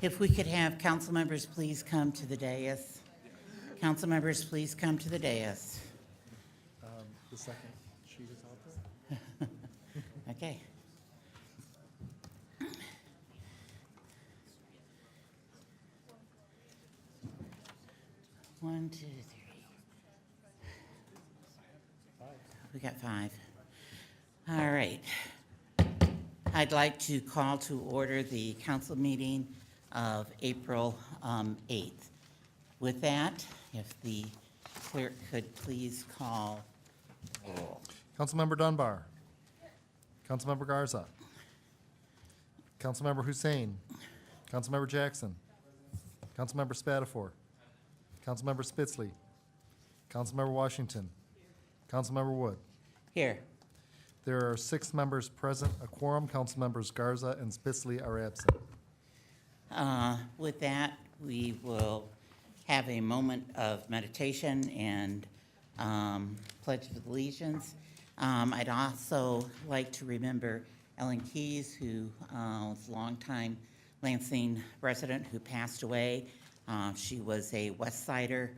If we could have council members please come to the dais. Council members, please come to the dais. The second sheet is out there. Okay. One, two, three. We got 5. All right. I'd like to call to order the council meeting of April 8th. With that, if the clerk could please call roll. Councilmember Dunbar. Councilmember Garza. Councilmember Hussein. Councilmember Jackson. Councilmember Spatafor. Councilmember Spitzley. Councilmember Washington. Councilmember Wood. Here. There are 6 members present. A quorum. Councilmembers Garza and Spitzley are absent. With that, we will have a moment of meditation and Pledge of Allegiance. I'd also like to remember Ellen Keyes, who was a longtime Lansing resident who passed away. She was a West Sider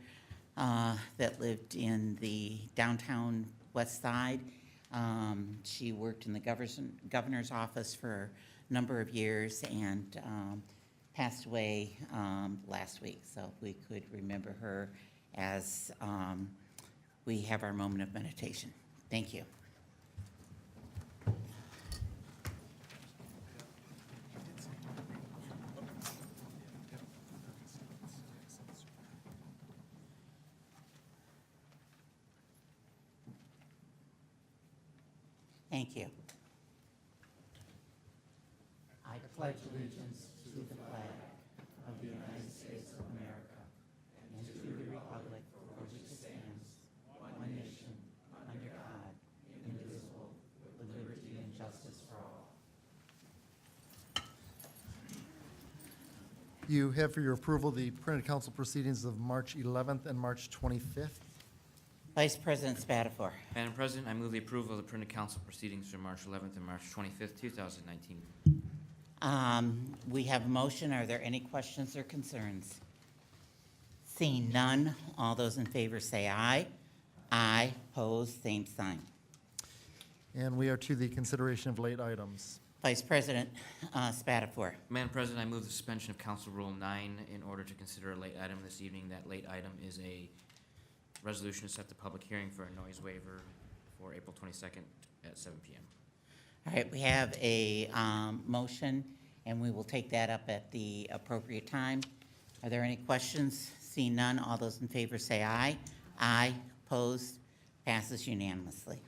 that lived in the downtown West Side. She worked in the governor's office for a number of years and passed away last week. So if we could remember her as we have our moment of meditation. Thank you. Thank you. I pledge allegiance to the flag of the United States of America and to the republic for which it stands, one nation, under God, indivisible, with liberty and justice for all. You have for your approval the printed council proceedings of March 11th and March 25th. Vice President Spatafor. Madam President, I move the approval of the printed council proceedings for March 11th and March 25th, 2019. We have a motion. Are there any questions or concerns? Seeing none, all those in favor say aye. Aye. Opposed, same sign. And we are to the consideration of late items. Vice President Spatafor. Madam President, I move the suspension of Council Rule 9 in order to consider a late item this evening. That late item is a resolution to set the public hearing for a noise waiver for April 22nd at 7 p.m. All right, we have a motion, and we will take that up at the appropriate time. Are there any questions? Seeing none, all those in favor say aye. Aye. Opposed, passes unanimously.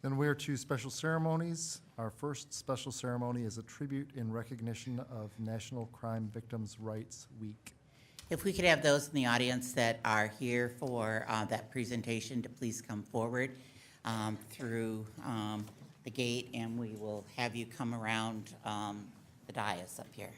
Then we are to special ceremonies. Our first special ceremony is a tribute in recognition of National Crime Victims' Rights Week. If we could have those in the audience that are here for that presentation to please come forward through the gate, and we will have you come around the dais up here.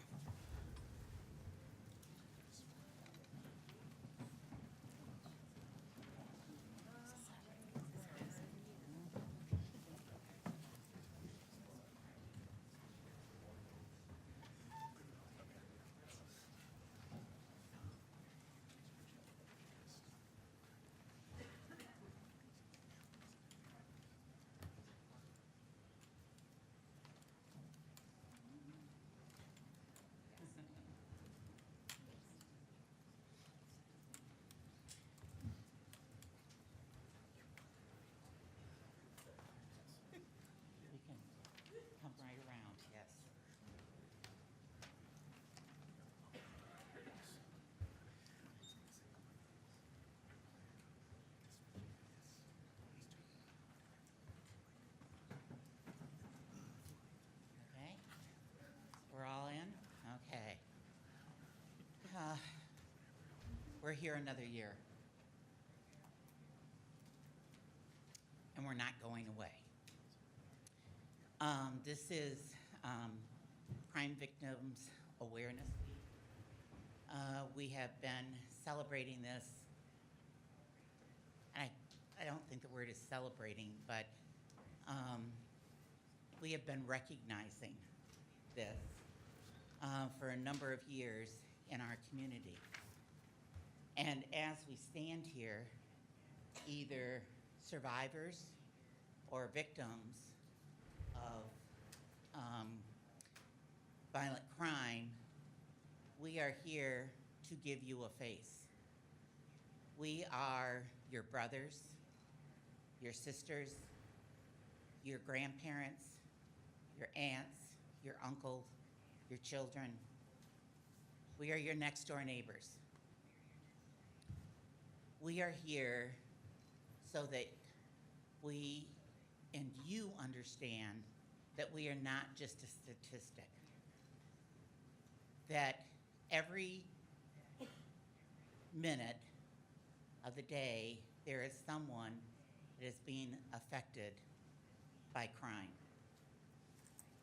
We can come right around, yes. Okay, we're all in? Okay. We're here another year. And we're not going away. This is Crime Victims Awareness Week. We have been celebrating this, and I don't think the word is celebrating, but we have been recognizing this for a number of years in our community. And as we stand here, either survivors or victims of violent crime, we are here to give you a face. We are your brothers, your sisters, your grandparents, your aunts, your uncles, your children. We are your next door neighbors. We are here so that we and you understand that we are not just a statistic, that every minute of the day there is someone that is being affected by crime.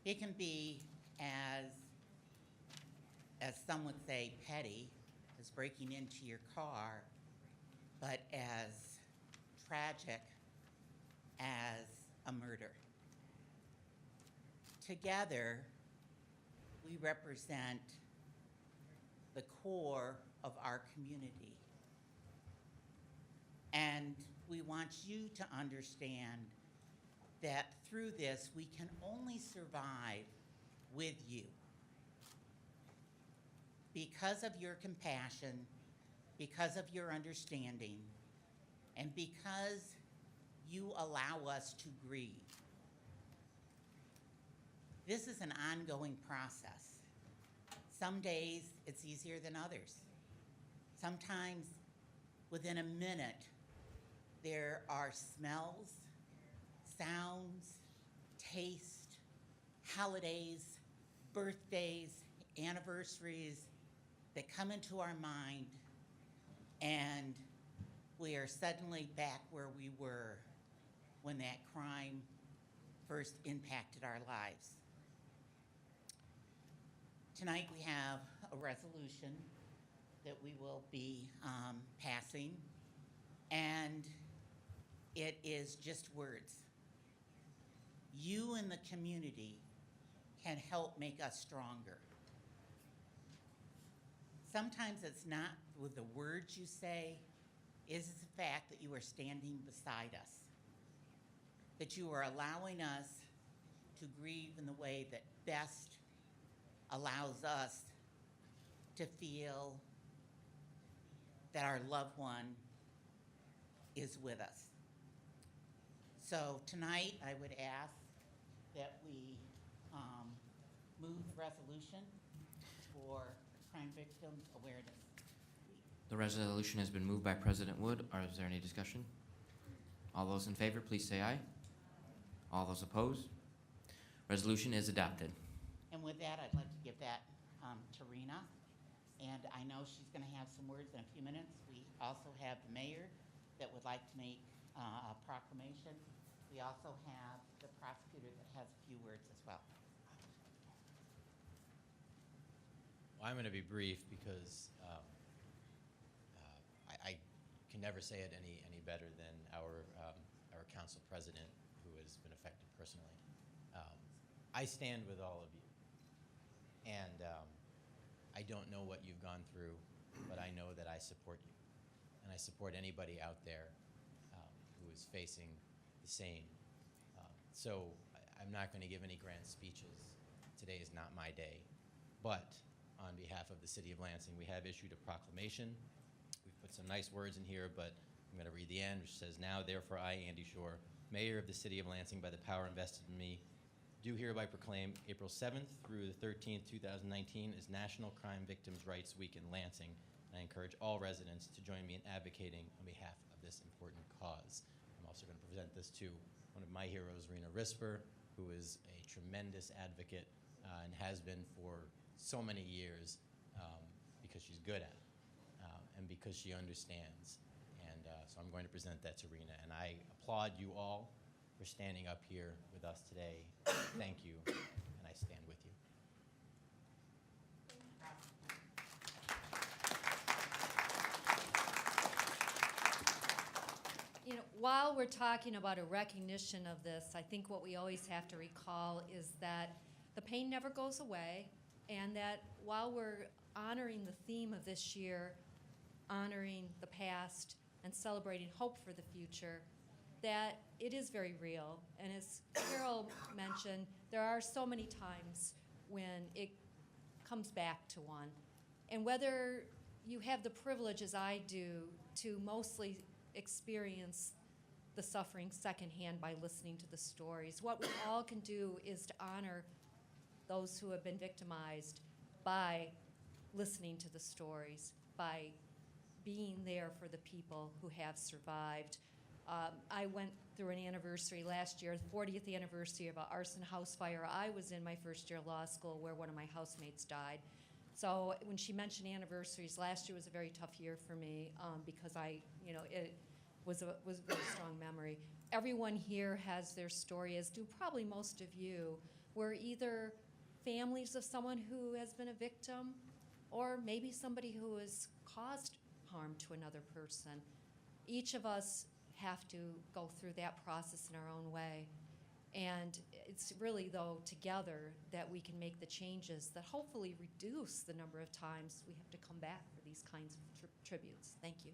It can be as some would say, petty, as breaking into your car, but as tragic as a murder. Together, we represent the core of our community. And we want you to understand that through this, we can only survive with you. Because of your compassion, because of your understanding, and because you allow us to grieve. This is an ongoing process. Some days it's easier than others. Sometimes within a minute, there are smells, sounds, taste, holidays, birthdays, anniversaries that come into our mind, and we are suddenly back where we were when that crime first impacted our lives. Tonight we have a resolution that we will be passing, and it is just words. You and the community can help make us stronger. Sometimes it's not with the words you say, it's the fact that you are standing beside us, that you are allowing us to grieve in the way that best allows us to feel that our loved one is with us. So tonight, I would ask that we move the resolution for Crime Victims Awareness Week. The resolution has been moved by President Wood. Is there any discussion? All those in favor, please say aye. All those opposed? Resolution is adopted. And with that, I'd like to give that to Rena. And I know she's going to have some words in a few minutes. We also have the mayor that would like to make a proclamation. We also have the prosecutor that has a few words as well. Well, I'm going to be brief because I can never say it any better than our council president, who has been affected personally. I stand with all of you, and I don't know what you've gone through, but I know that I support you, and I support anybody out there who is facing the same. So I'm not going to give any grand speeches. Today is not my day, but on behalf of the city of Lansing, we have issued a proclamation. We've put some nice words in here, but I'm going to read the end, which says, "Now, therefore, I, Andy Shore, Mayor of the city of Lansing, by the power invested in me, do hereby proclaim April 7th through the 13th, 2019 as National Crime Victims' Rights Week in Lansing. And I encourage all residents to join me in advocating on behalf of this important cause." I'm also going to present this to one of my heroes, Rena Risper, who is a tremendous advocate and has been for so many years because she's good at it and because she understands. And so I'm going to present that to Rena. And I applaud you all for standing up here with us today. Thank you, and I stand with you. You know, while we're talking about a recognition of this, I think what we always have to recall is that the pain never goes away, And that while we're honoring the theme of this year, honoring the past and celebrating hope for the future, that it is very real. And as Carol mentioned, there are so many times when it comes back to one. And whether you have the privilege, as I do, to mostly experience the suffering secondhand by listening to the stories, what we all can do is to honor those who have been victimized by listening to the stories, by being there for the people who have survived. I went through an anniversary last year, the 40th anniversary of an arson house fire I was in my first year of law school, where one of my housemates died. So when she mentioned anniversaries, last year was a very tough year for me because it was a very strong memory. Everyone here has their story, as do probably most of you. We're either families of someone who has been a victim, or maybe somebody who has caused harm to another person. Each of us have to go through that process in our own way. And it's really, though, together that we can make the changes that hopefully reduce the number of times we have to come back for these kinds of tributes. Thank you.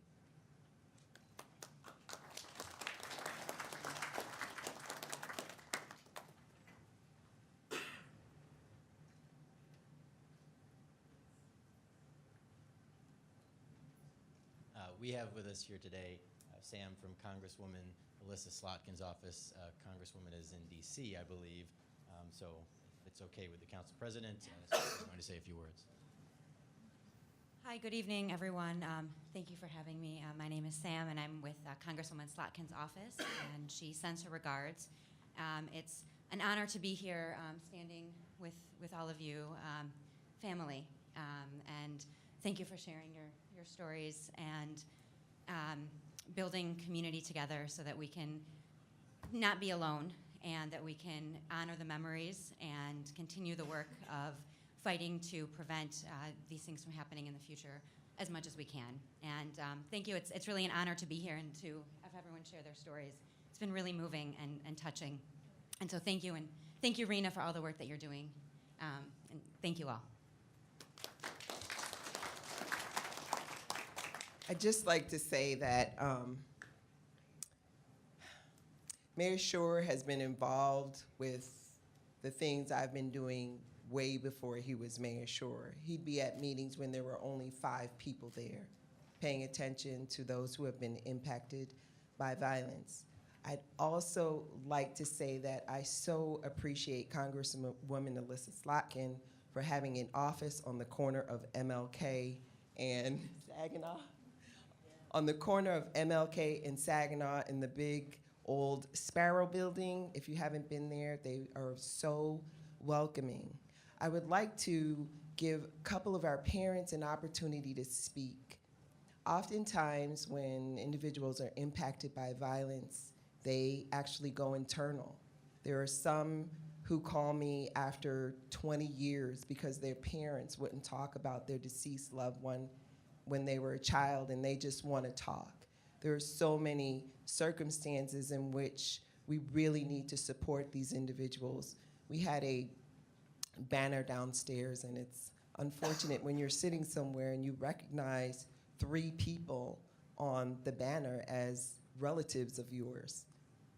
We have with us here today Sam from Congresswoman Alyssa Slotkin's office. Congresswoman is in D.C., I believe. So if it's okay with the Council President, I'm going to say a few words. Hi, good evening, everyone. Thank you for having me. My name is Sam, and I'm with Congresswoman Slotkin's office, and she sends her regards. It's an honor to be here standing with all of you, family, and thank you for sharing your stories and building community together so that we can not be alone and that we can honor the memories and continue the work of fighting to prevent these things from happening in the future as much as we can. And thank you. It's really an honor to be here and to have everyone share their stories. It's been really moving and touching. And so thank you, and thank you, Rena, for all the work that you're doing. And thank you all. I'd just like to say that Mayor Shore has been involved with the things I've been doing way before he was Mayor Shore. He'd be at meetings when there were only 5 people there, paying attention to those who have been impacted by violence. I'd also like to say that I so appreciate Congresswoman Alyssa Slotkin for having an office on the corner of MLK and Saginaw. On the corner of MLK and Saginaw in the big old Sparrow building. If you haven't been there, they are so welcoming. I would like to give a couple of our parents an opportunity to speak. Oftentimes when individuals are impacted by violence, they actually go internal. There are some who call me after 20 years because their parents wouldn't talk about their deceased loved one when they were a child, and they just want to talk. There are so many circumstances in which we really need to support these individuals. We had a banner downstairs, and it's unfortunate when you're sitting somewhere and you recognize 3 people on the banner as relatives of yours.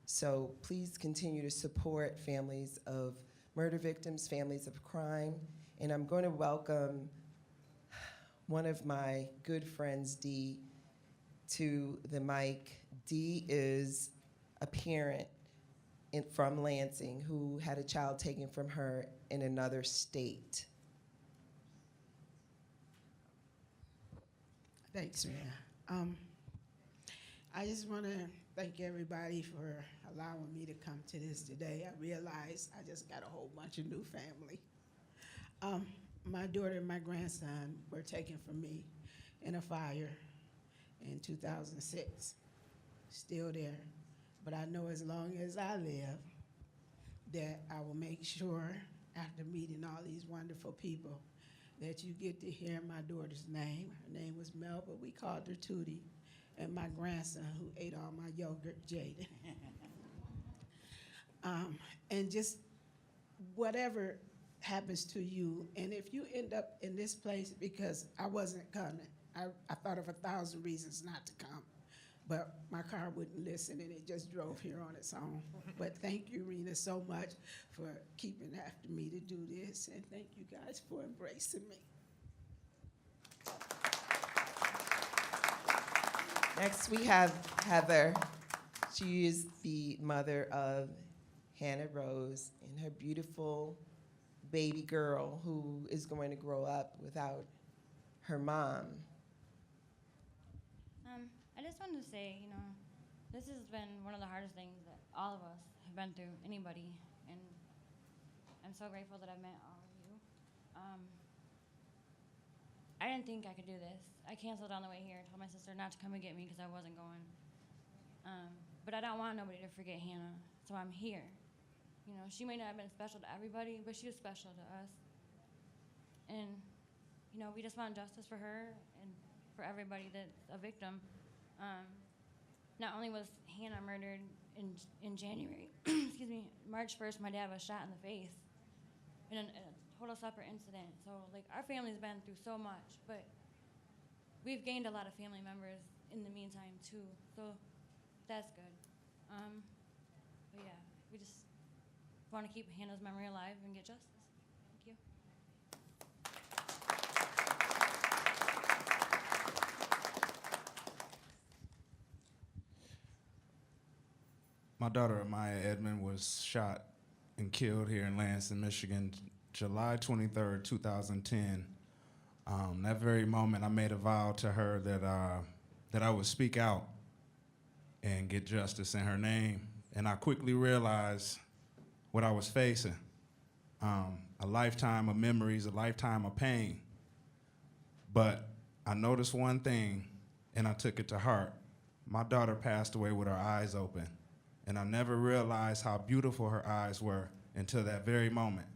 So please continue to support families of murder victims, families of crime, and I'm going to welcome one of my good friends, Dee, to the mic. Dee is a parent from Lansing who had a child taken from her in another state. Thanks, Rena. I just want to thank everybody for allowing me to come to this today. I realize I just got a whole bunch of new family. My daughter and my grandson were taken from me in a fire in 2006. Still there. But I know as long as I live that I will make sure, after meeting all these wonderful people, that you get to hear my daughter's name. Her name was Mel, but we called her Tootie. And my grandson, who ate all my yogurt, Jaden. And just whatever happens to you, and if you end up in this place, because I wasn't coming, I thought of 1,000 reasons not to come, but my car wouldn't listen, and it just drove here on its own. But thank you, Rena, so much for keeping after me to do this, and thank you guys for embracing me. Next, we have Heather. She is the mother of Hannah Rose and her beautiful baby girl who is going to grow up without her mom. I just wanted to say, this has been one of the hardest things that all of us have been through, anybody, and I'm so grateful that I've met all of you. I didn't think I could do this. I canceled on the way here, told my sister not to come and get me because I wasn't going. But I don't want nobody to forget Hannah, so I'm here. She may not have been special to everybody, but she was special to us. And, we just want justice for her and for everybody that's a victim. Not only was Hannah murdered in January, excuse me, March 1st, my dad was shot in the face in a total separate incident. So, our family's been through so much, but we've gained a lot of family members in the meantime, too. So, that's good. But yeah, we just want to keep Hannah's memory alive and get justice. Thank you. My daughter, Maya Edmond, was shot and killed here in Lansing, Michigan, July 23rd, 2010. That very moment, I made a vow to her that I would speak out and get justice in her name. And I quickly realized what I was facing. A lifetime of memories, a lifetime of pain. But I noticed one thing, and I took it to heart. My daughter passed away with her eyes open. And I never realized how beautiful her eyes were until that very moment.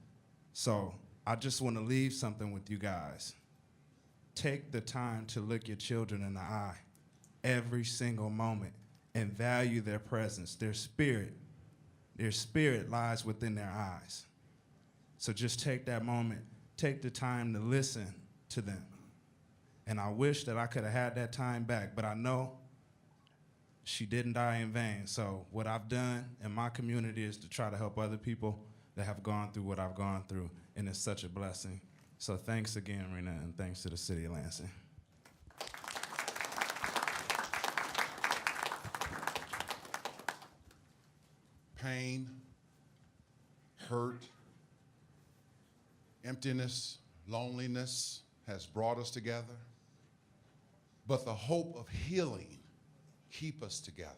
So I just want to leave something with you guys. Take the time to look your children in the eye every single moment and value their presence, their spirit. Their spirit lies within their eyes. So just take that moment, take the time to listen to them. And I wish that I could have had that time back, but I know she didn't die in vain. So what I've done in my community is to try to help other people that have gone through what I've gone through, and it's such a blessing. So thanks again, Rena, and thanks to the city of Lansing. Pain, hurt, emptiness, loneliness has brought us together. But the hope of healing keep us together.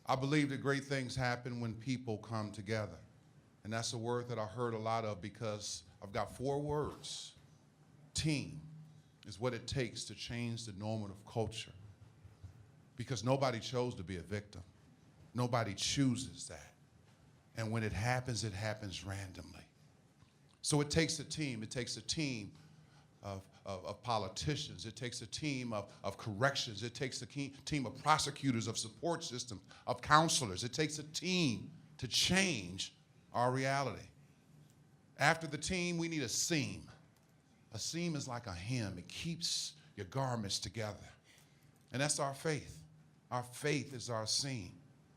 I believe that great things happen when people come together. And that's a word that I heard a lot of because I've got 4 words. Team is what it takes to change the normative culture. Because nobody chose to be a victim. Nobody chooses that. And when it happens randomly. So it takes a team. It takes a team of politicians. It takes a team of corrections. It takes a team of prosecutors, of support systems, of counselors. It takes a team to change our reality. After the team, we need a seam. A seam is like a hem. It keeps your garments together. And that's our faith. Our faith is our seam.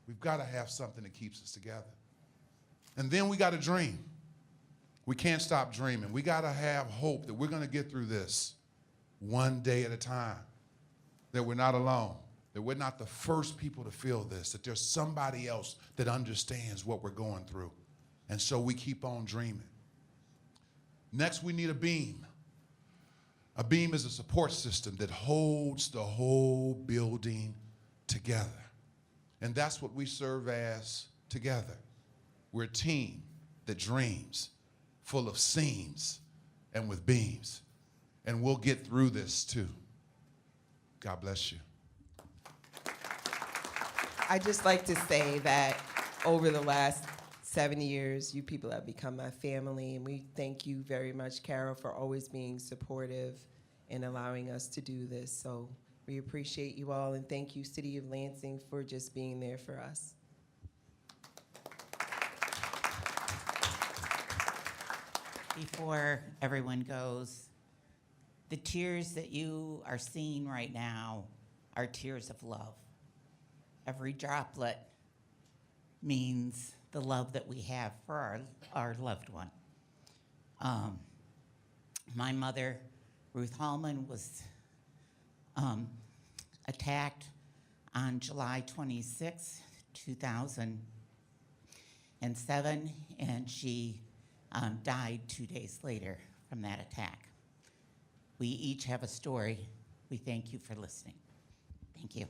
We've got to have something that keeps us together. And then we got to dream. We can't stop dreaming. We got to have hope that we're going to get through this one day at a time, that we're not alone, that we're not the first people to feel this, that there's somebody else that understands what we're going through. And so we keep on dreaming. Next, we need a beam. A beam is a support system that holds the whole building together. And that's what we serve as together. We're a team that dreams, full of seams and with beams. And we'll get through this too. God bless you. I'd just like to say that over the last 7 years, you people have become my family, and we thank you very much, Carol, for always being supportive and allowing us to do this. So we appreciate you all, and thank you, City of Lansing, for just being there for us. before everyone goes, the tears that you are seeing right now are tears of love. Every droplet means the love that we have for our loved one. My mother, Ruth Hallman, was attacked on July 26, 2007, and she died 2 days later from that attack. We each have a story. We thank you for listening. Thank you.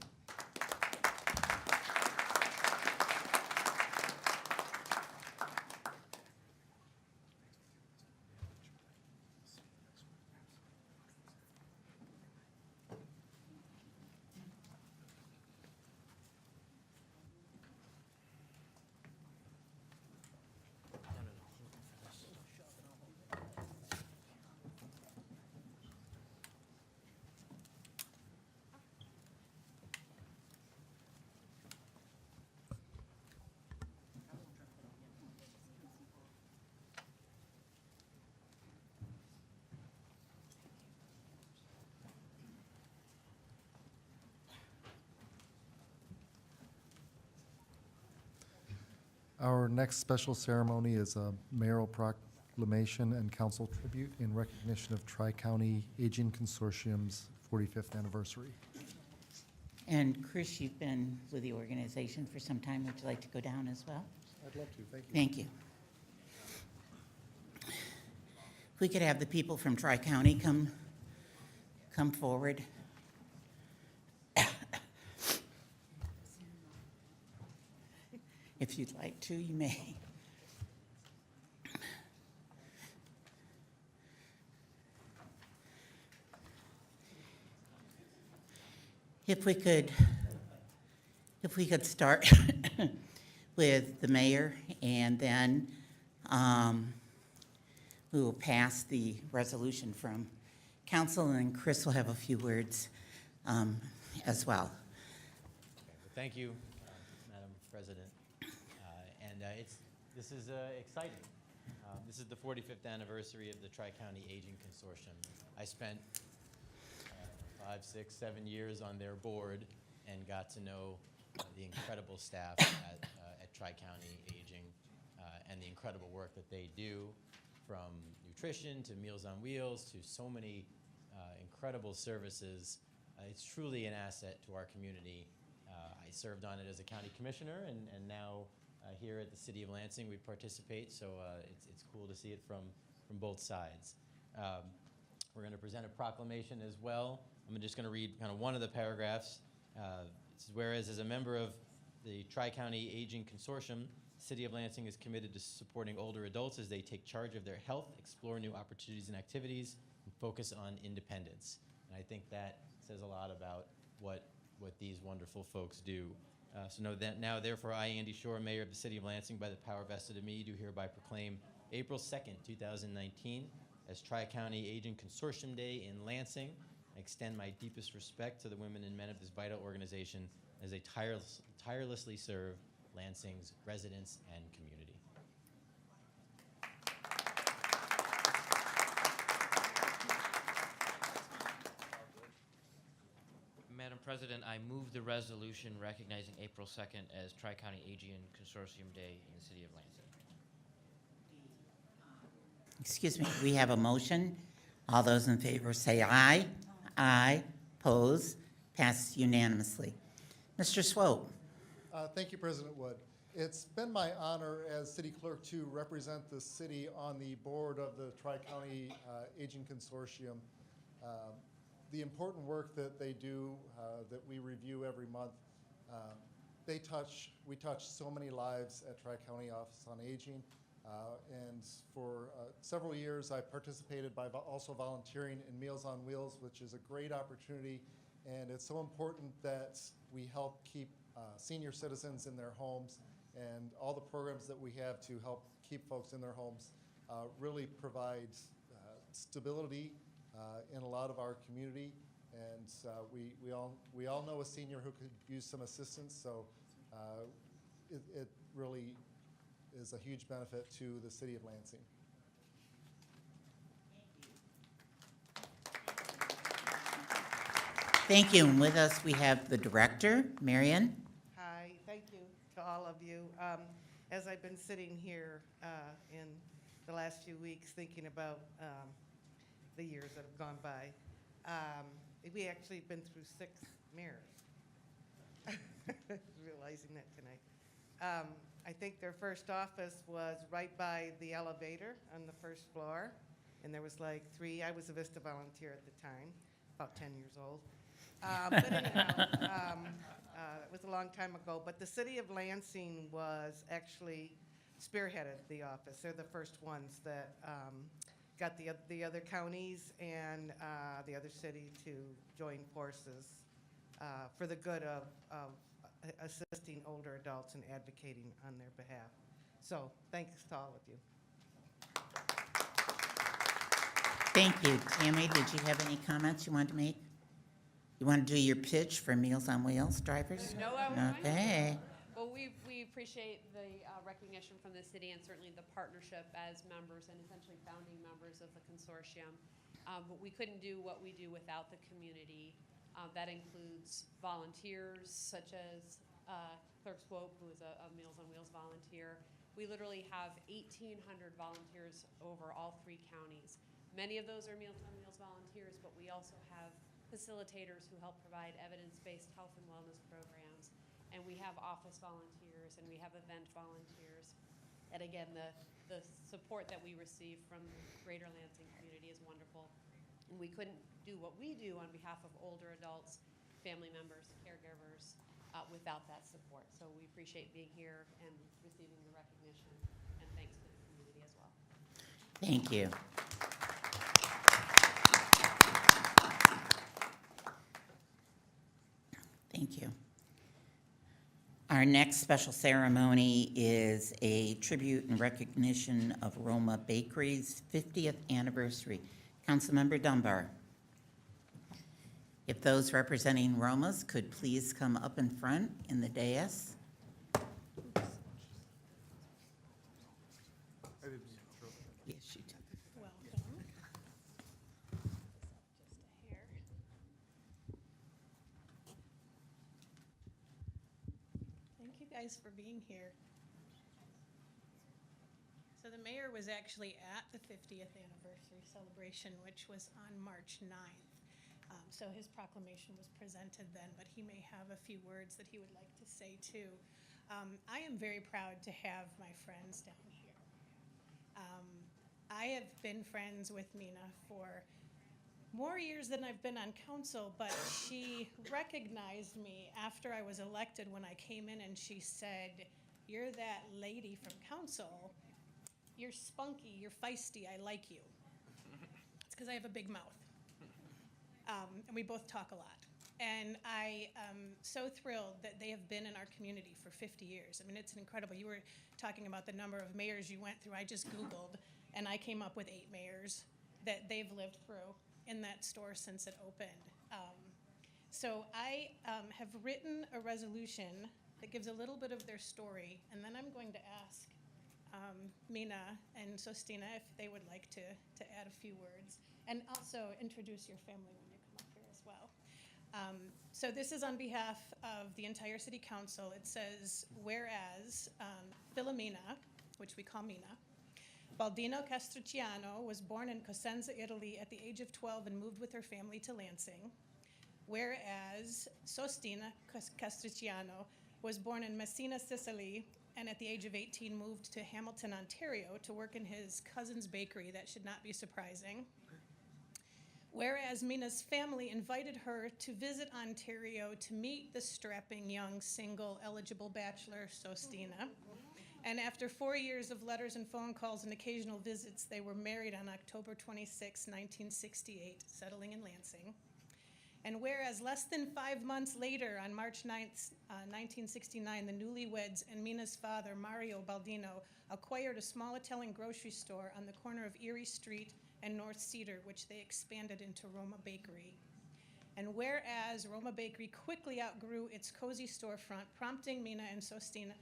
Our next special ceremony is a mayoral proclamation and council tribute in recognition of Tri-County Aging Consortium's 45th anniversary. And Chris, you've been with the organization for some time. Would you like to go down as well? I'd love to, thank you. Thank you. If we could have the people from Tri-County come forward. If you'd like to, you may. If we could start with the mayor, and then we will pass the resolution from council, and Chris will have a few words as well. Okay, well, thank you, Madam President. This is exciting. This is the 45th anniversary of the Tri-County Aging Consortium. I spent 5, 6, 7 years on their board and got to know the incredible staff at Tri-County Aging and the incredible work that they do, from nutrition to Meals on Wheels to so many incredible services. It's truly an asset to our community. I served on it as a county commissioner, and now here at the City of Lansing we participate, so it's cool to see it from both sides. We're going to present a proclamation as well. I'm just going to read kind of one of the paragraphs. This is, whereas as a member of the Tri-County Aging Consortium, the City of Lansing is committed to supporting older adults as they take charge of their health, explore new opportunities and activities, and focus on independence. And I think that says a lot about what these wonderful folks do. So know that now, therefore, I, Andy Shore, Mayor of the City of Lansing, by the power vested in me, do hereby proclaim April 2nd, 2019, as Tri-County Aging Consortium Day in Lansing. I extend my deepest respect to the women and men of this vital organization as they tirelessly serve Lansing's residents and community. Madam President, I move the resolution recognizing April 2nd as Tri-County Aging Consortium Day in the City of Lansing. Excuse me, we have a motion. All those in favor say aye. Aye. Oppose. Passed unanimously. Mr. Swope. Thank you, President Wood. It's been my honor as city clerk to represent the city on the board of the Tri-County Aging Consortium. The important work that they do, that we review every month, we touch so many lives at Tri-County Office on Aging. And for several years, I participated by also volunteering in Meals on Wheels, which is a great opportunity. And it's so important that we help keep senior citizens in their homes, and all the programs that we have to help keep folks in their homes really provide stability in a lot of our community. And we all know a senior who could use some assistance, so it really is a huge benefit to the City of Lansing. Thank you. And with us, we have the director, Marion. Hi, thank you to all of you. As I've been sitting here in the last few weeks thinking about the years that have gone by, we actually been through 6 mayors. Realizing that tonight. I think their first office was right by the elevator on the first floor, and there was like 3. I was a Vista volunteer at the time, about 10 years old. But anyhow, it was a long time ago. But the city of Lansing was actually spearheaded the office. They're the first ones that got the other counties and the other city to join forces for the good of assisting older adults and advocating on their behalf. So thanks to all of you. Thank you. Tammy, did you have any comments you wanted to make? You want to do your pitch for Meals on Wheels drivers? No, I won't. Okay. Well, we appreciate the recognition from the city and certainly the partnership as members and essentially founding members of the consortium. But we couldn't do what we do without the community. That includes volunteers such as Clerk Swope, who is a Meals on Wheels volunteer. We literally have 1,800 volunteers over all 3 counties. Many of those are Meals on Wheels volunteers, but we also have facilitators who help provide evidence-based health and wellness programs. And we have office volunteers and we have event volunteers. And again, the support that we receive from the greater Lansing community is wonderful. And we couldn't do what we do on behalf of older adults, family members, caregivers, without that support. So we appreciate being here and receiving the recognition, and thanks to the community as well. Thank you. Thank you. Our next special ceremony is a tribute and recognition of Roma Bakery's 50th anniversary. Councilmember Dunbar. If those representing Romas could please come up in front in the dais. Yes, you do. Welcome. Just a hair. Thank you guys for being here. So the mayor was actually at the 50th anniversary celebration, which was on March 9th. So his proclamation was presented then, but he may have a few words that he would like to say too. I am very proud to have my friends down here. I have been friends with Mina for more years than I've been on council, but she recognized me after I was elected when I came in, and she said, "You're that lady from council. You're spunky, you're feisty, I like you." It's because I have a big mouth. And we both talk a lot. And I am so thrilled that they have been in our community for 50 years. I mean, it's incredible. You were talking about the number of mayors you went through. I just Googled, and I came up with 8 mayors that they've lived through in that store since it opened. So I have written a resolution that gives a little bit of their story, and then I'm going to ask Mina and Sostina if they would like to add a few words, and also introduce your family when you come up here as well. So this is on behalf of the entire city council. It says, whereas Filomena, which we call Mina, Baldino Castrucciano was born in Cosenza, Italy at the age of 12 and moved with her family to Lansing. Whereas Sostina Castrucciano was born in Messina, Sicily, and at the age of 18 moved to Hamilton, Ontario to work in his cousin's bakery. That should not be surprising. Whereas Mina's family invited her to visit Ontario to meet the strapping young single eligible bachelor Sostina. And after 4 years of letters and phone calls and occasional visits, they were married on October 26, 1968, settling in Lansing. And whereas less than 5 months later, on March 9th, 1969, the newlyweds and Mina's father, Mario Baldino, acquired a small Italian grocery store on the corner of Erie Street and North Cedar, which they expanded into Roma Bakery. And whereas Roma Bakery quickly outgrew its cozy storefront, prompting Mina and Sostina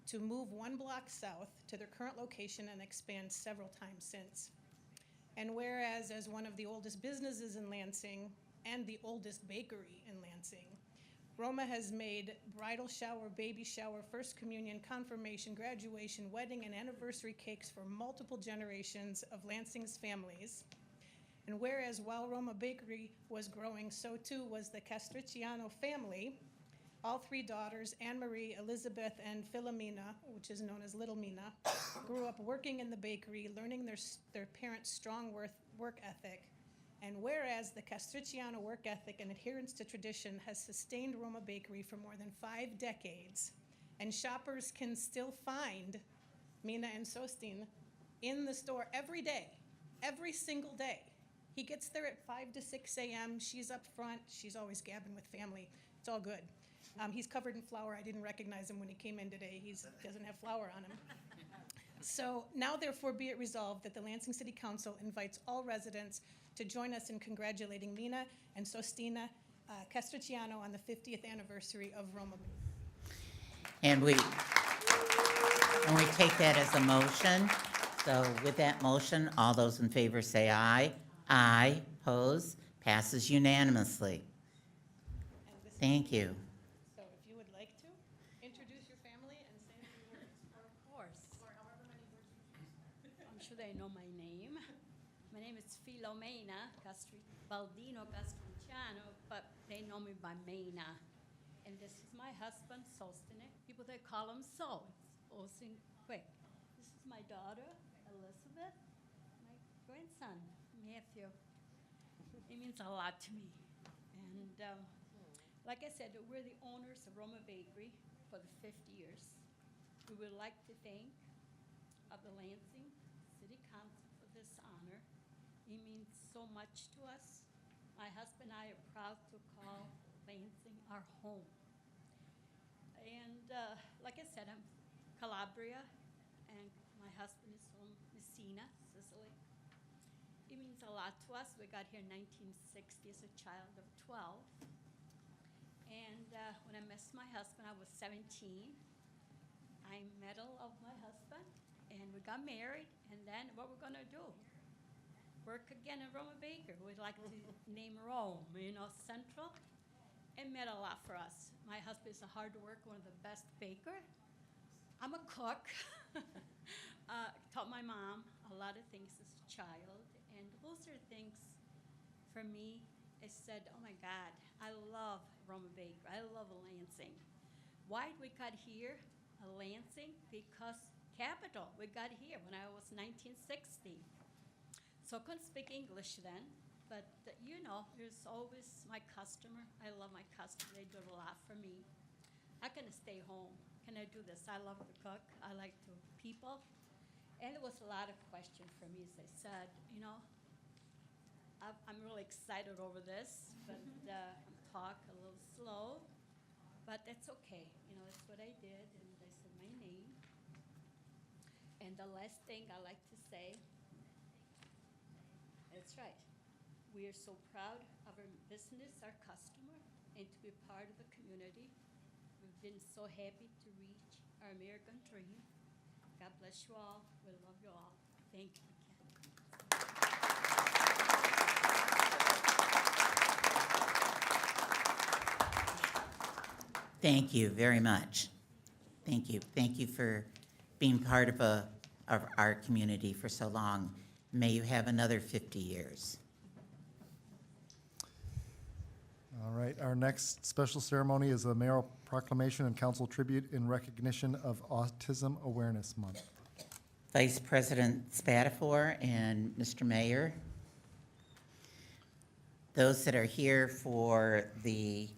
to move 1 block south to their current location and expand several times since. And whereas as one of the oldest businesses in Lansing, and the oldest bakery in Lansing. Roma has made bridal shower, baby shower, first communion, confirmation, graduation, wedding, and anniversary cakes for multiple generations of Lansing's families. And whereas while Roma Bakery was growing, so too was the Castriciano family. All three daughters, Anne Marie, Elizabeth, and Philomena, which is known as Little Mina, grew up working in the bakery, learning their parents' strong work ethic. And whereas the Castriciano work ethic and adherence to tradition has sustained Roma Bakery for more than 5 decades, and shoppers can still find Mina and Sostin in the store every day, every single day. He gets there at 5 to 6 a.m. She's up front. She's always gabbing with family. It's all good. He's covered in flour. I didn't recognize him when he came in today. He doesn't have flour on him. So now, therefore, be it resolved that the Lansing City Council invites all residents to join us in congratulating Mina and Sostina Castriciano on the 50th anniversary of Roma. And we take that as a motion. So with that motion, all those in favor say aye. Aye. Opposed? Passes unanimously. Thank you. So if you would like to, introduce your family and say a few words. Of course. Or however many words you choose. I'm sure they know my name. My name is Filomena Baldino Castriciano, but they know me by Mena. And this is my husband, Sostine. People, they call him So. It's Osin quick. This is my daughter, Elizabeth. My grandson, Matthew. It means a lot to me. And like I said, we're the owners of Roma Bakery for the 50 years. We would like to thank of the Lansing City Council for this honor. It means so much to us. My husband and I are proud to call Lansing our home. And like I said, I'm Calabria, and my husband is from Messina, Sicily. It means a lot to us. We got here in 1960 as a child of 12. And when I met my husband, I was 17. I met my husband, and we got married. And then what we're gonna do? Work again in Roma Baker. We'd like to name Rome, Central. It meant a lot for us. My husband is a hard worker, one of the best baker. I'm a cook. Taught my mom a lot of things as a child, and those are things for me. I said, oh my God, I love Roma Baker. I love Lansing. Why did we got here, Lansing? Because capital, we got here when I was 1960. So I couldn't speak English then, but there's always my customer. I love my customer. They do a lot for me. I can stay home. Can I do this? I love to cook. I like to people. And there was a lot of questions for me, as I said, I'm really excited over this, but I'm talk a little slow, but that's okay. That's what I did, and I said my name. And the last thing I like to say, that's right. We are so proud of our business, our customer, and to be part of the community. We've been so happy to reach our American dream. God bless you all. We love you all. Thank you. Thank you very much. Thank you. Thank you for being part of our community for so long. May you have another 50 years. All right, our next special ceremony is a mayoral proclamation and council tribute in recognition of Autism Awareness Month. Vice President Spatafor and Mr. Mayor, those that are here for the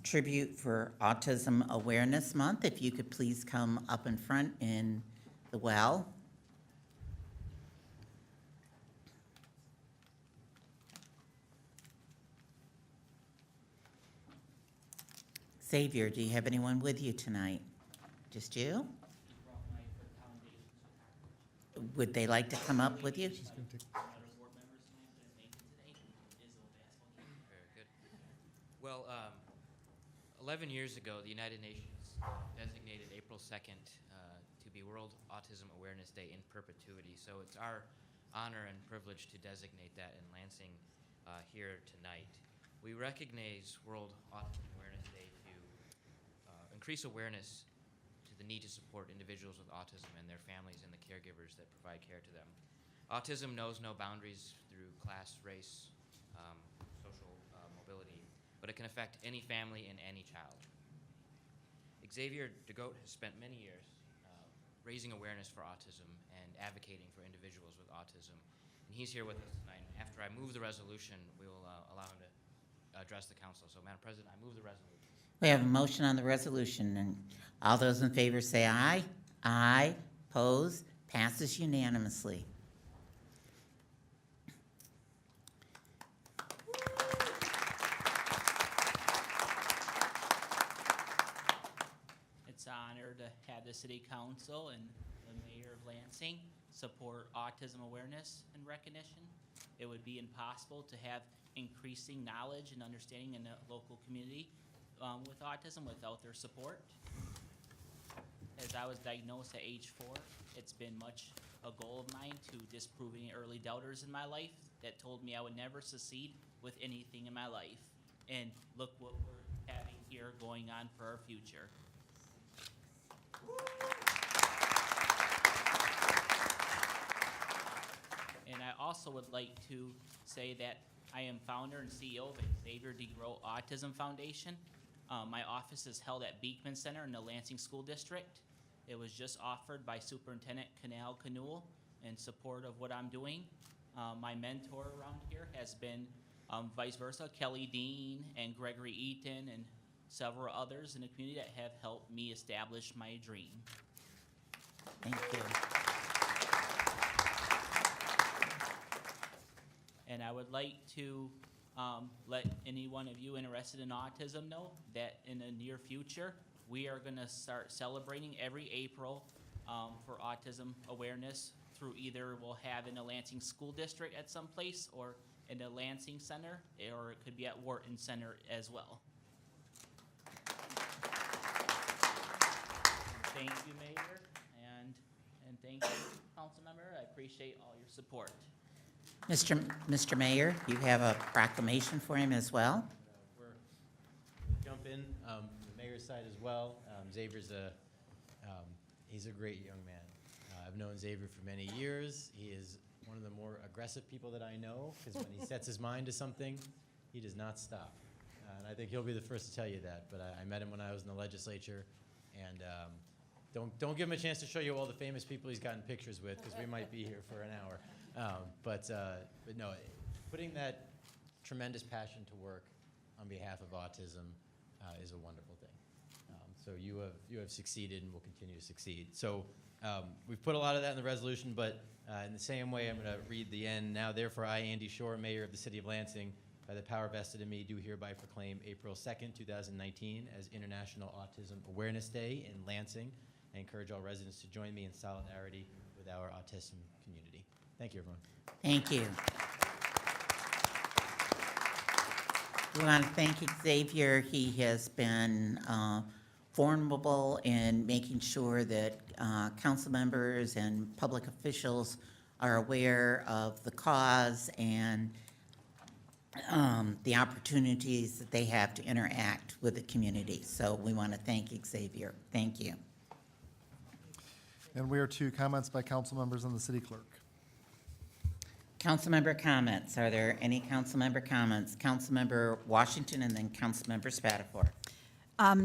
tribute for Autism Awareness Month, if you could please come up in front in the well. Xavier, do you have anyone with you tonight? Just you? Would they like to come up with you? Very good. Well, 11 years ago, the United Nations designated April 2nd to be World Autism Awareness Day in perpetuity. So it's our honor and privilege to designate that in Lansing. here tonight. We recognize World Autism Awareness Day to increase awareness to the need to support individuals with autism and their families and the caregivers that provide care to them. Autism knows no boundaries through class, race, social mobility, but it can affect any family and any child. Xavier DeGoat has spent many years raising awareness for autism and advocating for individuals with autism. And he's here with us tonight. After I move the resolution, we will allow him to address the council. So, Madam President, I move the resolution. We have a motion on the resolution, and all those in favor say aye. Aye. Opposed? Passes unanimously. It's an honor to have the City Council and the Mayor of Lansing support autism awareness and recognition. It would be impossible to have increasing knowledge and understanding in the local community with autism without their support. As I was diagnosed at age 4, it's been much a goal of mine to disprove any early doubters in my life that told me I would never succeed with anything in my life. And look what we're having here going on for our future. And I also would like to say that I am founder and CEO of Xavier DeGroat Autism Foundation. My office is held at Beekman Center in the Lansing School District. It was just offered by Superintendent Canal Canule in support of what I'm doing. My mentor around here has been vice versa, Kelly Dean and Gregory Eaton and several others in the community that have helped me establish my dream. Thank you. And I would like to let any one of you interested in autism know that in the near future, we are going to start celebrating every April for autism awareness through either we'll have in the Lansing School District at some place or in the Lansing Center, or it could be at Wharton Center as well. Thank you, Mayor, and thank you, Council Member. I appreciate all your support. Mr. Mayor, you have a proclamation for him as well? We're jump in from the mayor's side as well. Xavier's he's a great young man. I've known Xavier for many years. He is one of the more aggressive people that I know, because when he sets his mind to something, he does not stop. And I think he'll be the first to tell you that. But I met him when I was in the legislature, and don't give him a chance to show you all the famous people he's gotten pictures with, because we might be here for an hour. But no, putting that tremendous passion to work on behalf of autism is a wonderful thing. So you have succeeded and will continue to succeed. So we've put a lot of that in the resolution, but in the same way, I'm going to read the end. Now, therefore, I, Andy Shore, Mayor of the City of Lansing, by the power vested in me, do hereby proclaim April 2nd, 2019 as International Autism Awareness Day in Lansing. I encourage all residents to join me in solidarity with our autism community. Thank you, everyone. Thank you. We want to thank Xavier. He has been formidable in making sure that council members and public officials are aware of the cause and the opportunities that they have to interact with the community. So we want to thank Xavier. Thank you. And we are to comments by council members and the city clerk. Council member comments. Are there any council member comments? Council member Washington and then council member Spatafor.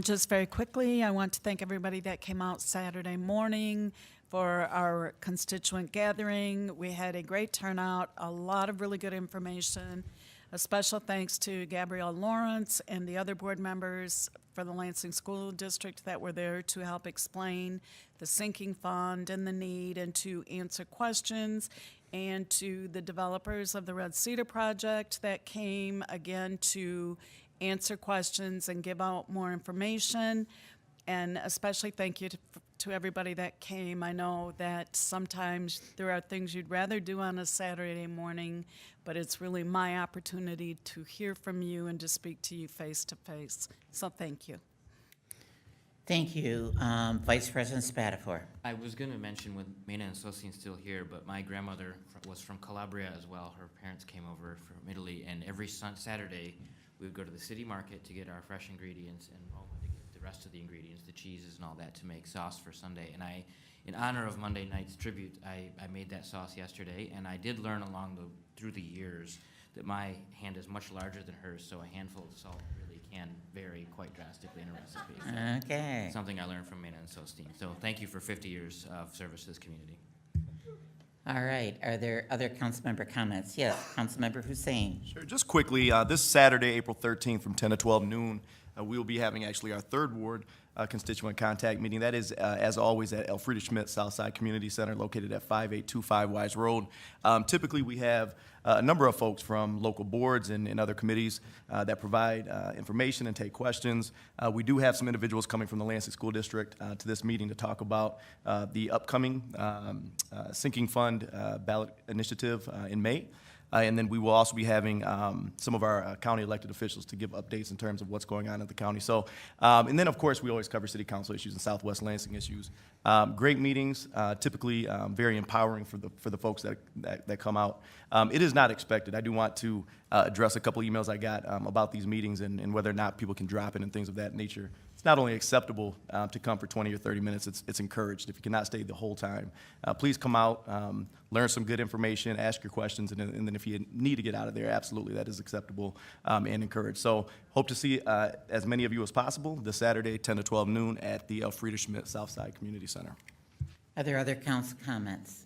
Just very quickly, I want to thank everybody that came out Saturday morning for our constituent gathering. We had a great turnout, a lot of really good information. A special thanks to Gabrielle Lawrence and the other board members for the Lansing School District that were there to help explain the sinking fund and the need and to answer questions, and to the developers of the Red Cedar Project that came again to answer questions and give out more information. And especially thank you to everybody that came. I know that sometimes there are things you'd rather do on a Saturday morning, but it's really my opportunity to hear from you and to speak to you face to face. So thank you. Thank you. Vice President Spatafor. I was going to mention with Mena and Socine's still here, but my grandmother was from Calabria as well. Her parents came over from Italy, and every Saturday we would go to the city market to get our fresh ingredients and Roma to get the rest of the ingredients, the cheeses and all that, to make sauce for Sunday. And in honor of Monday night's tribute, I made that sauce yesterday, and I did learn through the years that my hand is much larger than hers, so a handful of salt really can vary quite drastically in a recipe. So Okay. something I learned from Mena and Sostine. So thank you for 50 years of service to this community. All right. Are there other council member comments? Yes, Councilmember Hussein. Sure. Just quickly, this Saturday, April 13th, from 10 to 12 noon, we will be having actually our third ward constituent contact meeting. That is, as always, at Elfrida Schmidt Southside Community Center, located at 5825 Wise Road. Typically, we have a number of folks from local boards and other committees that provide information and take questions. We do have some individuals coming from the Lansing School District to this meeting to talk about the upcoming sinking fund ballot initiative in May. And then we will also be having some of our county elected officials to give updates in terms of what's going on in the county. So, and then of course we always cover city council issues and Southwest Lansing issues. Great meetings, typically very empowering for the folks that come out. It is not expected. I do want to address a couple emails I got about these meetings and whether or not people can drop in and things of that nature. It's not only acceptable to come for 20 or 30 minutes, it's encouraged. If you cannot stay the whole time, please come out, learn some good information, ask your questions, and then if you need to get out of there, absolutely, that is acceptable and encouraged. So hope to see as many of you as possible this Saturday, 10 to 12 noon at the Elfrida Schmidt Southside Community Center. Are there other council comments?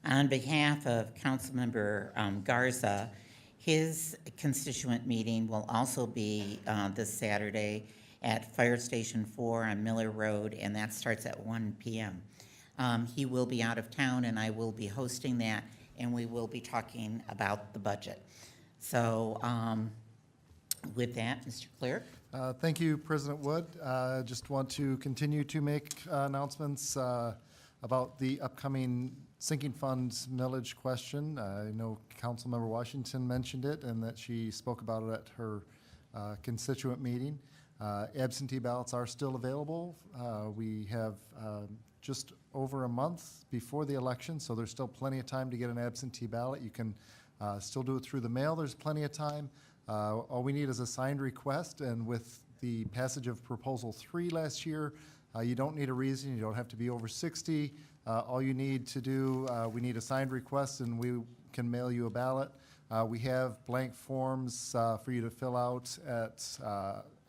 On behalf of Councilmember Garza, his constituent meeting will also be this Saturday at Fire Station 4 on Miller Road, and that starts at 1 p.m. He will be out of town, and I will be hosting that, and we will be talking about the budget. So with that, Mr. Clerk. Thank you, President Wood. Just want to continue to make announcements about the upcoming sinking funds millage question. I know Councilmember Washington mentioned it and that she spoke about it at her constituent meeting. Absentee ballots are still available. We have just over a month before the election, so there's still plenty of time to get an absentee ballot. You can still do it through the mail. There's plenty of time. All we need is a signed request, and with the passage of Proposal 3 last year, you don't need a reason. You don't have to be over 60. All you need to do, we need a signed request, and we can mail you a ballot. We have blank forms for you to fill out at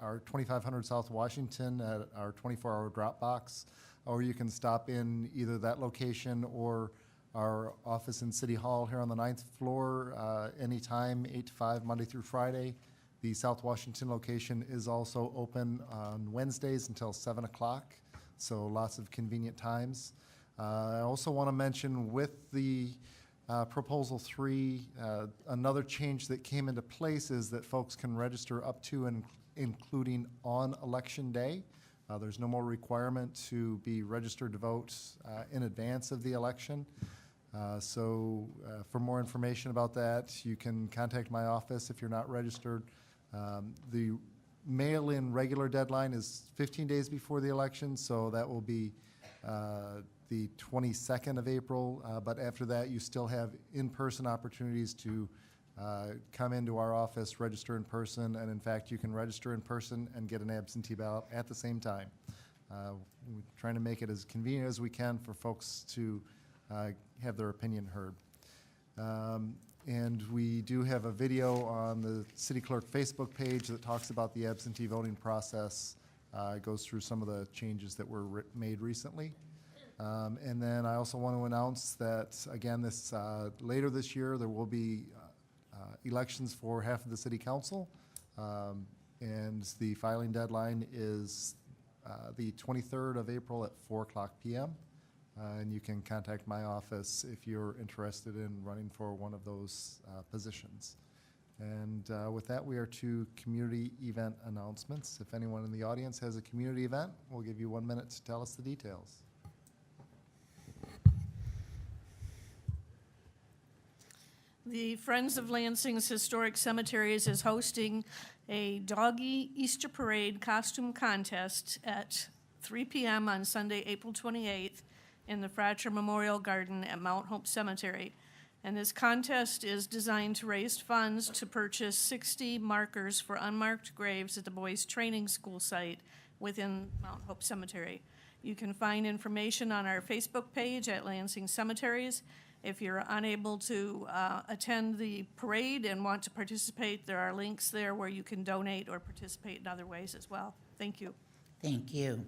our 2500 South Washington at our 24-hour drop box, or you can stop in either that location or our office in City Hall here on the 9th floor anytime, 8 to 5, Monday through Friday. The South Washington location is also open on Wednesdays until 7 o'clock, so lots of convenient times. I also want to mention with the Proposal 3, another change that came into place is that folks can register up to and including on Election Day. There's no more requirement to be registered to vote in advance of the election. So for more information about that, you can contact my office if you're not registered. The mail-in regular deadline is 15 days before the election, so that will be the 22nd of April. But after that, you still have in-person opportunities to come into our office, register in person, and in fact, you can register in person and get an absentee ballot at the same time. We're trying to make it as convenient as we can for folks to have their opinion heard. And we do have a video on the City Clerk Facebook page that talks about the absentee voting process. It goes through some of the changes that were made recently. And then I also want to announce that, again, later this year, there will be elections for half of the city council, and the filing deadline is the 23rd of April at 4:00 p.m. And you can contact my office if you're interested in running for one of those positions. And with that, we are to community event announcements. If anyone in the audience has a community event, we'll give you 1 minute to tell us the details. The Friends of Lansing's Historic Cemeteries is hosting a doggy Easter parade costume contest at 3 p.m. on Sunday, April 28th, in the Fratcher Memorial Garden at Mount Hope Cemetery. And this contest is designed to raise funds to purchase 60 markers for unmarked graves at the Boys Training School site within Mount Hope Cemetery. You can find information on our Facebook page at Lansing Cemeteries. If you're unable to attend the parade and want to participate, there are links there where you can donate or participate in other ways as well. Thank you. Thank you.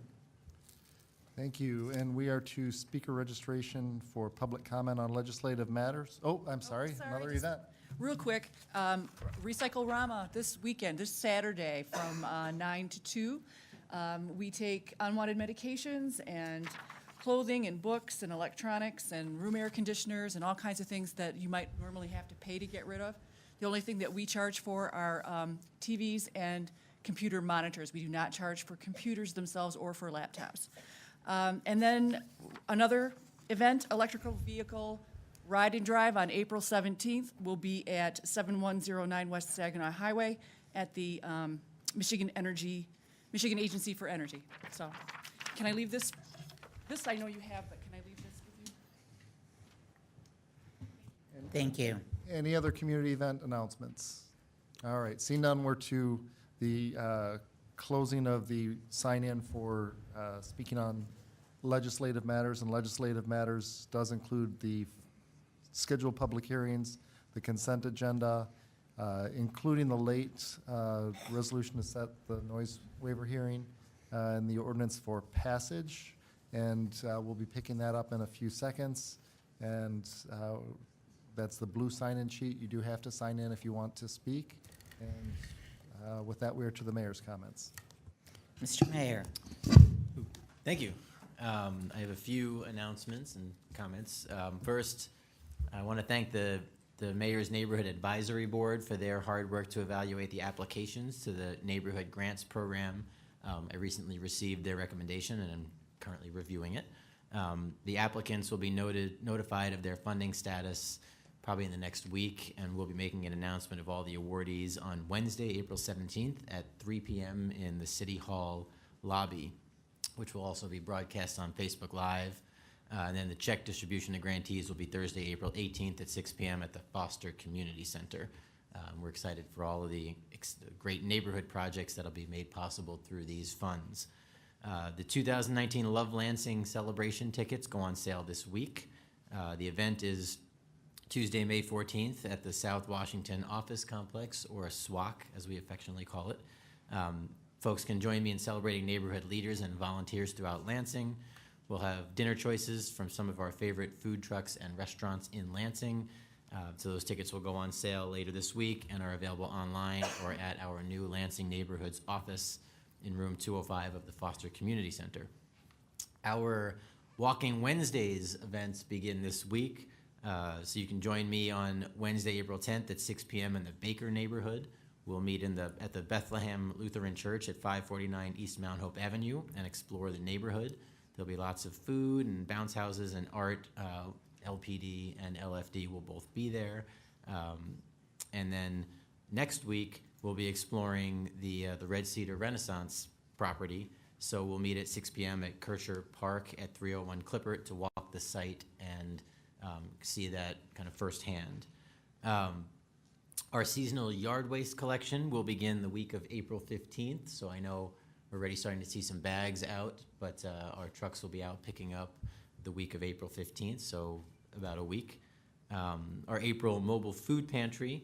Thank you. And we are to speaker registration for public comment on legislative matters. Oh, I'm sorry, another just event. Real quick, Recycle Rama this weekend, this Saturday from 9 to 2. We take unwanted medications and clothing and books and electronics and room air conditioners and all kinds of things that you might normally have to pay to get rid of. The only thing that we charge for are TVs and computer monitors. We do not charge for computers themselves or for laptops. And then another event, electrical vehicle ride and drive on April 17th will be at 7109 West Saginaw Highway at the Michigan Agency for Energy. So can I leave this? This I know you have, but can I leave this with you? Thank you. Any other community event announcements? All right, seeing none, we're to the closing of the sign-in for speaking on legislative matters, and legislative matters does include the scheduled public hearings, the consent agenda, including the late resolution to set the noise waiver hearing, and the ordinance for passage. And we'll be picking that up in a few seconds. And that's the blue sign-in sheet. You do have to sign in if you want to speak. And with that, we are to the mayor's comments. Mr. Mayor. Thank you. I have a few announcements and comments. First, I want to thank the Mayor's Neighborhood Advisory Board for their hard work to evaluate the applications to the Neighborhood Grants Program. I recently received their recommendation and I'm currently reviewing it. The applicants will be notified of their funding status probably in the next week, and we'll be making an announcement of all the awardees on Wednesday, April 17th at 3 p.m. in the City Hall lobby, which will also be broadcast on Facebook Live. And then the check distribution to grantees will be Thursday, April 18th at 6 p.m. at the Foster Community Center. We're excited for all of the great neighborhood projects that'll be made possible through these funds. The 2019 Love Lansing celebration tickets go on sale this week. The event is Tuesday, May 14th at the South Washington Office Complex, or SWAC as we affectionately call it. Folks can join me in celebrating neighborhood leaders and volunteers throughout Lansing. We'll have dinner choices from some of our favorite food trucks and restaurants in Lansing. So those tickets will go on sale later this week and are available online or at our new Lansing Neighborhoods office in room 205 of the Foster Community Center. Our Walking Wednesdays events begin this week. So you can join me on Wednesday, April 10th at 6 p.m. in the Baker neighborhood. We'll meet at the Bethlehem Lutheran Church at 549 East Mount Hope Avenue and explore the neighborhood. There'll be lots of food and bounce houses and art. LPD and LFD will both be there. And then next week, we'll be exploring the Red Cedar Renaissance property. So we'll meet at 6 p.m. at Kircher Park at 301 Clippert to walk the site and see that kind of firsthand. Our seasonal yard waste collection will begin the week of April 15th. So I know we're already starting to see some bags out, but our trucks will be out picking up the week of April 15th, so about a week. Our April mobile food pantry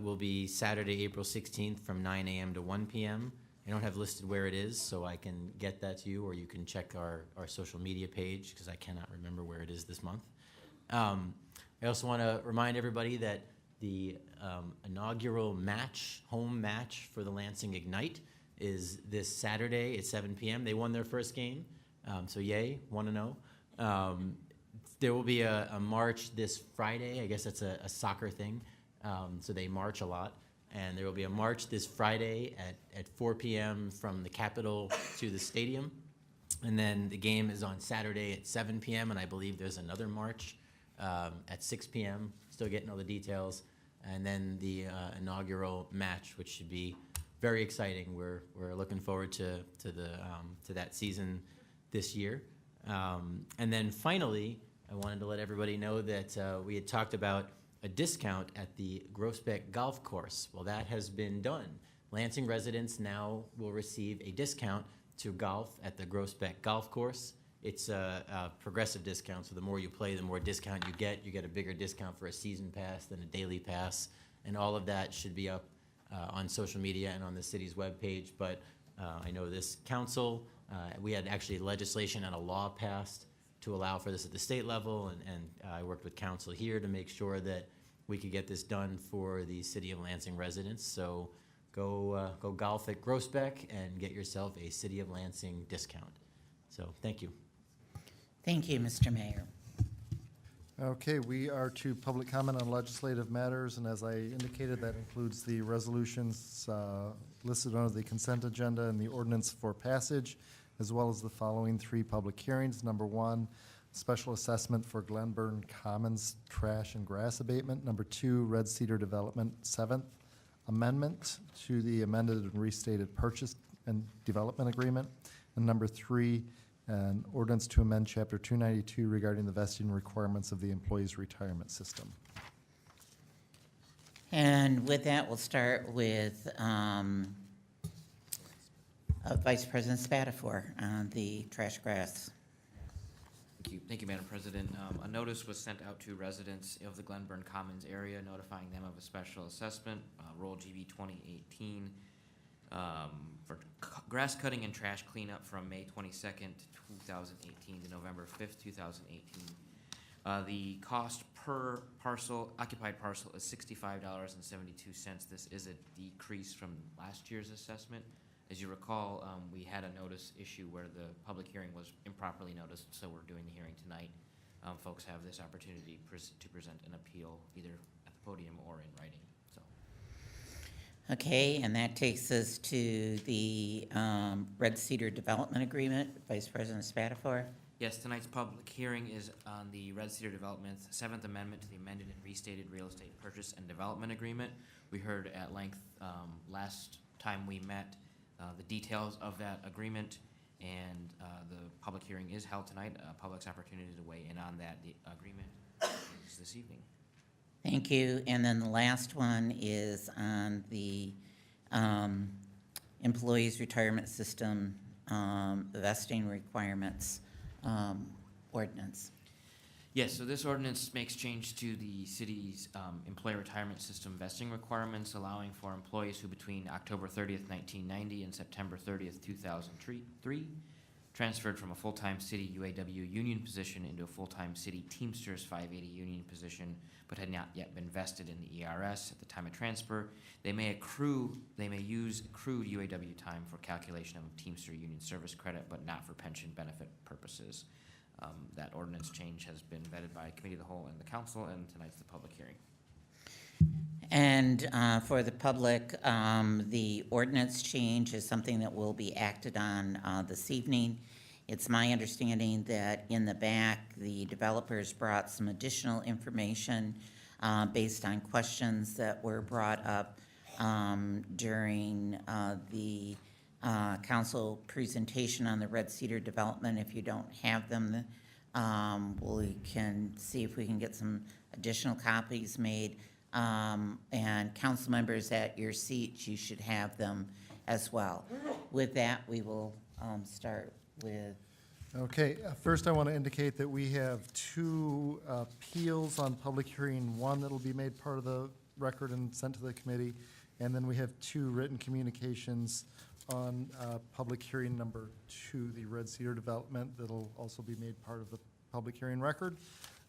will be Saturday, April 16th from 9 a.m. to 1 p.m. I don't have listed where it is, so I can get that to you, or you can check our social media page, because I cannot remember where it is this month. I also want to remind everybody that the inaugural home match for the Lansing Ignite is this Saturday at 7 p.m. They won their first game, so yay, 1-0. There will be a march this Friday. I guess that's a soccer thing, so they march a lot. And there will be a march this Friday at 4 p.m. from the Capitol to the stadium. And then the game is on Saturday at 7 p.m. And I believe there's another march at 6 p.m. Still getting all the details. And then the inaugural match, which should be very exciting. We're looking forward to that season this year. And then finally, I wanted to let everybody know that we had talked about a discount at the Groesbeck Golf Course. Well, that has been done. Lansing residents now will receive a discount to golf at the Groesbeck Golf Course. It's a progressive discount, so the more you play, the more discount you get. You get a bigger discount for a season pass than a daily pass, and all of that should be up on social media and on the city's webpage. But I know this council, we had actually legislation and a law passed to allow for this at the state level, and I worked with council here to make sure that we could get this done for the City of Lansing residents. So go golf at Groesbeck and get yourself a City of Lansing discount. So thank you. Thank you, Mr. Mayor. Okay, we are to public comment on legislative matters, and as I indicated, that includes the resolutions listed under the consent agenda and the ordinance for passage, as well as the following 3 public hearings. Number 1, special assessment for Glenburn Commons trash and grass abatement. Number 2, Red Cedar Development 7th Amendment to the amended and restated purchase and development agreement. And number 3, an ordinance to amend Chapter 292 regarding the vesting requirements of the employees' retirement system. And with that, we'll start with Vice President Spatafor on the trash grass. Thank you, Madam President. A notice was sent out to residents of the Glenburn Commons area notifying them of a special assessment, Roll GB 2018, for grass cutting and trash cleanup from May 22nd, 2018 to November 5th, 2018. The cost per parcel, occupied parcel, is $65.72. This is a decrease from last year's assessment. As you recall, we had a notice issue where the public hearing was improperly noticed, so we're doing the hearing tonight. Folks have this opportunity to present an appeal either at the podium or in writing. So. Okay, and that takes us to the Red Cedar Development Agreement. Vice President Spatafor. Yes, tonight's public hearing is on the Red Cedar Development 7th Amendment to the amended and restated real estate purchase and development agreement. We heard at length last time we met the details of that agreement, and the public hearing is held tonight. Public's opportunity to weigh in on that agreement is this evening. Thank you. And then the last one is on the Employees Retirement System vesting requirements ordinance. Yes, so this ordinance makes change to the city's employee retirement system vesting requirements, allowing for employees who between October 30th, 1990 and September 30th, 2003 transferred from a full-time city UAW union position into a full-time city Teamsters 580 union position, but had not yet been vested in the ERS at the time of transfer. They may use accrued UAW time for calculation of Teamster union service credit, but not for pension benefit purposes. That ordinance change has been vetted by Committee of the Whole and the Council, and tonight's the public hearing. And for the public, the ordinance change is something that will be acted on this evening. It's my understanding that in the back, the developers brought some additional information based on questions that were brought up during the council presentation on the Red Cedar development. If you don't have them, we can see if we can get some additional copies made. And council members at your seats, you should have them as well. With that, we will start with. Okay, first I want to indicate that we have 2 appeals on public hearing 1 that'll be made part of the record and sent to the committee. And then we have 2 written communications on public hearing number 2, the Red Cedar development, that'll also be made part of the public hearing record.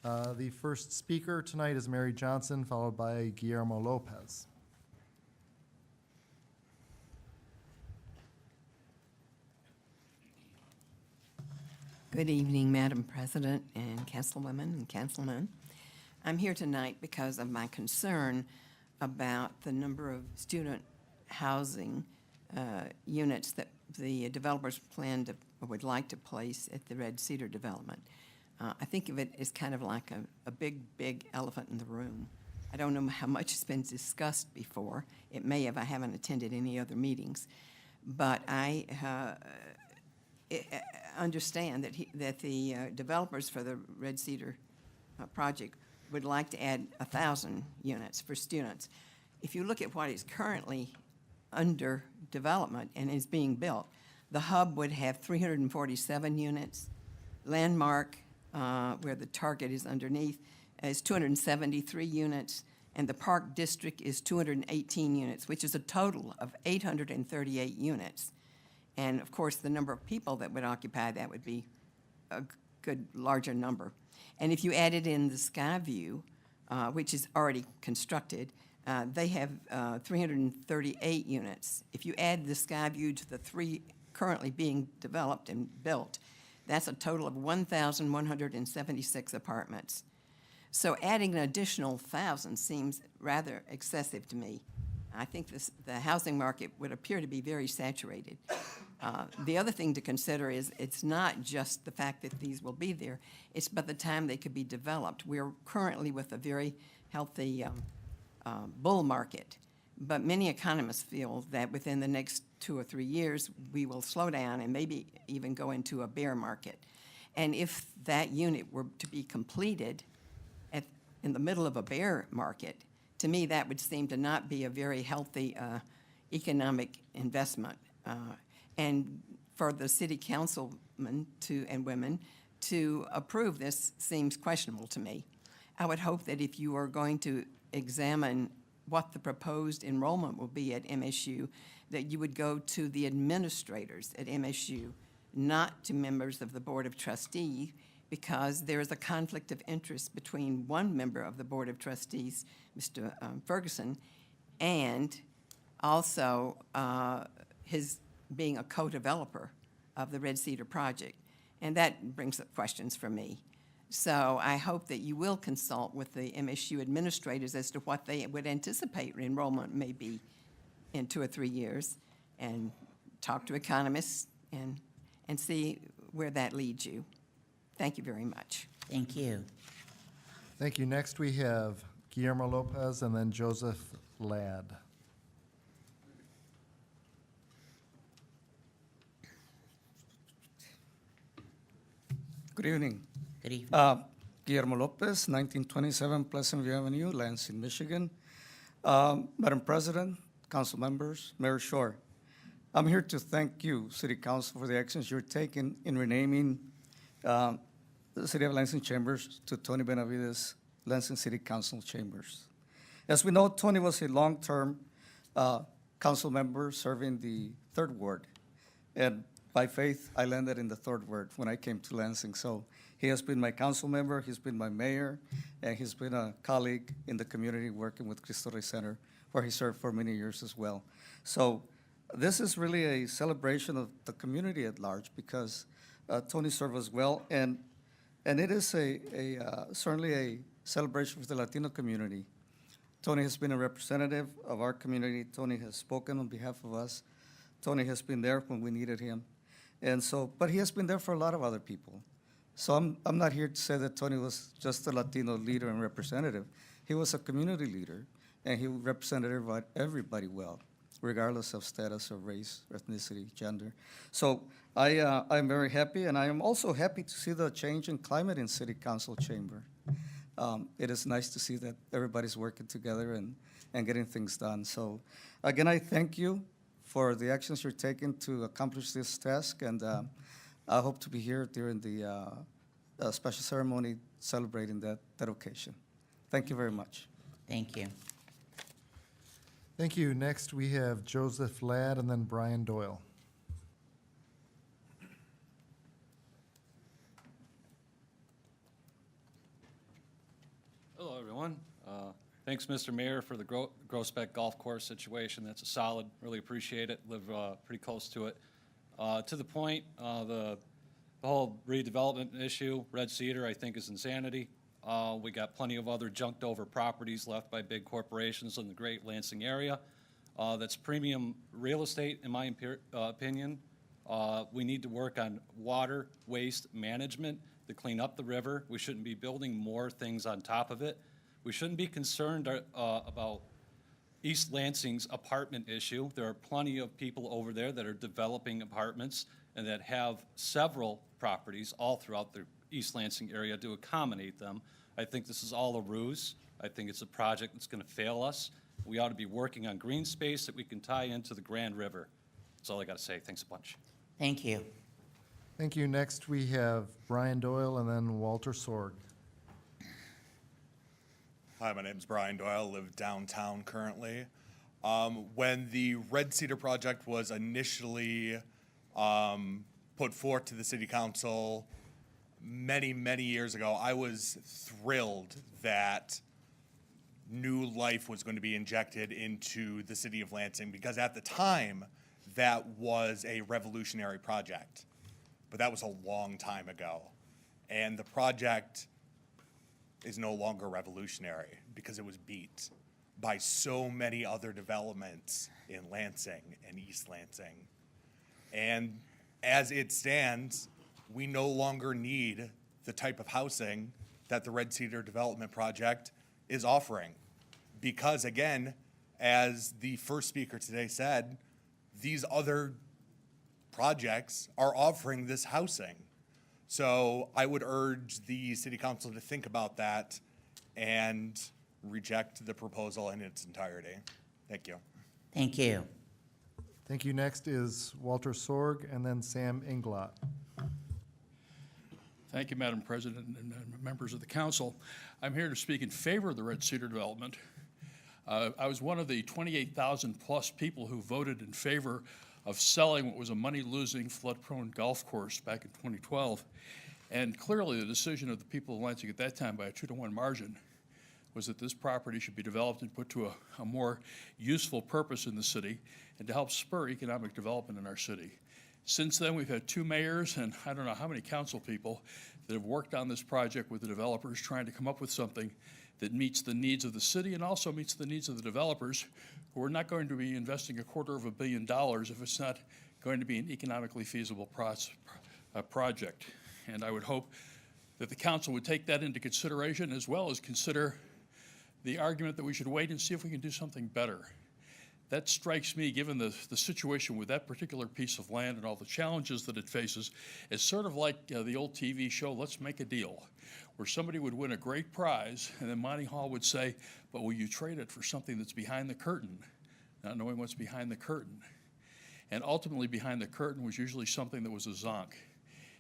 The first speaker tonight is Mary Johnson, followed by Guillermo Lopez. Good evening, Madam President and Councilwomen and Councilmen. I'm here tonight because of my concern about the number of student housing units that the developers plan to or would like to place at the Red Cedar development. I think of it as kind of like a big, big elephant in the room. I don't know how much has been discussed before. It may have, I haven't attended any other meetings. But I understand that the developers for the Red Cedar project would like to add 1,000 units for students. If you look at what is currently under development and is being built, the hub would have 347 units. Landmark, where the Target is underneath, is 273 units, and the Park District is 218 units, which is a total of 838 units. And of course, the number of people that would occupy that would be a good larger number. And if you added in the Skyview, which is already constructed, they have 338 units. If you add the Skyview to the 3 currently being developed and built, that's a total of 1,176 apartments. So adding an additional 1,000 seems rather excessive to me. I think the housing market would appear to be very saturated. The other thing to consider is it's not just the fact that these will be there, it's by the time they could be developed. We're currently with a very healthy bull market, but many economists feel that within the next 2 or 3 years, we will slow down and maybe even go into a bear market. And if that unit were to be completed in the middle of a bear market, to me, that would seem to not be a very healthy economic investment. And for the city councilmen and women to approve this seems questionable to me. I would hope that if you are going to examine what the proposed enrollment will be at MSU, that you would go to the administrators at MSU, not to members of the Board of Trustees, because there is a conflict of interest between one member of the Board of Trustees, Mr. Ferguson, and also his being a co-developer of the Red Cedar project. And that brings up questions for me. So I hope that you will consult with the MSU administrators as to what they would anticipate enrollment may be in 2 or 3 years, and talk to economists and see where that leads you. Thank you very much. Thank you. Thank you. Next, we have Guillermo Lopez and then Joseph Ladd. Good evening. Good evening. Guillermo Lopez, 1927 Pleasant View Avenue, Lansing, Michigan. Madam President, council members, Mayor Shore, I'm here to thank you, City Council, for the actions you're taking in renaming the City of Lansing Chambers to Tony Benavides Lansing City Council Chambers. As we know, Tony was a long-term council member serving the 3rd Ward, and by faith, I landed in the 3rd Ward when I came to Lansing. So he has been my council member, he's been my mayor, and he's been a colleague in the community working with Cristo Rey Center, where he served for many years as well. So this is really a celebration of the community at large, because Tony served us well, and it is certainly a celebration for the Latino community. Tony has been a representative of our community. Tony has spoken on behalf of us. Tony has been there when we needed him. And so, but he has been there for a lot of other people. So I'm not here to say that Tony was just a Latino leader and representative. He was a community leader, and he represented everybody well, regardless of status or race, ethnicity, gender. So I'm very happy, and I am also happy to see the change in climate in City Council Chamber. It is nice to see that everybody's working together and getting things done. So again, I thank you for the actions you're taking to accomplish this task, and I hope to be here during the special ceremony celebrating that occasion. Thank you very much. Thank you. Thank you. Next, we have Joseph Ladd and then Brian Doyle. Hello, everyone. Thanks, Mr. Mayor, for the Groesbeck Golf Course situation. That's a solid, really appreciate it, live pretty close to it. To the point, the whole redevelopment issue, Red Cedar, I think is insanity. We got plenty of other junked over properties left by big corporations in the great Lansing area. That's premium real estate, in my opinion. We need to work on water waste management to clean up the river. We shouldn't be building more things on top of it. We shouldn't be concerned about East Lansing's apartment issue. There are plenty of people over there that are developing apartments and that have several properties all throughout the East Lansing area to accommodate them. I think this is all a ruse. I think it's a project that's going to fail us. We ought to be working on green space that we can tie into the Grand River. That's all I got to say. Thanks a bunch. Thank you. Thank you. Next, we have Brian Doyle and then Walter Sorg. Hi, my name's Brian Doyle, live downtown currently. When the Red Cedar project was initially put forth to the city council many, many years ago, I was thrilled that new life was going to be injected into the city of Lansing, because at the time, that was a revolutionary project. But that was a long time ago. And the project is no longer revolutionary because it was beat by so many other developments in Lansing and East Lansing. And as it stands, we no longer need the type of housing that the Red Cedar Development Project is offering. Because again, as the first speaker today said, these other projects are offering this housing. So I would urge the city council to think about that and reject the proposal in its entirety. Thank you. Thank you. Thank you. Next is Walter Sorg and then Sam Inglot. Thank you, Madam President and members of the council. I'm here to speak in favor of the Red Cedar development. I was one of the 28,000 plus people who voted in favor of selling what was a money-losing, flood-prone golf course back in 2012. And clearly the decision of the people of Lansing at that time by a 2-to-1 margin was that this property should be developed and put to a more useful purpose in the city and to help spur economic development in our city. Since then, we've had 2 mayors and I don't know how many council people that have worked on this project with the developers, trying to come up with something that meets the needs of the city and also meets the needs of the developers, who are not going to be investing $250 million if it's not going to be an economically feasible project. And I would hope that the council would take that into consideration, as well as consider the argument that we should wait and see if we can do something better. That strikes me, given the situation with that particular piece of land and all the challenges that it faces, as sort of like the old TV show, Let's Make a Deal, where somebody would win a great prize and then Monty Hall would say, but will you trade it for something that's behind the curtain, not knowing what's behind the curtain. And ultimately behind the curtain was usually something that was a zonk.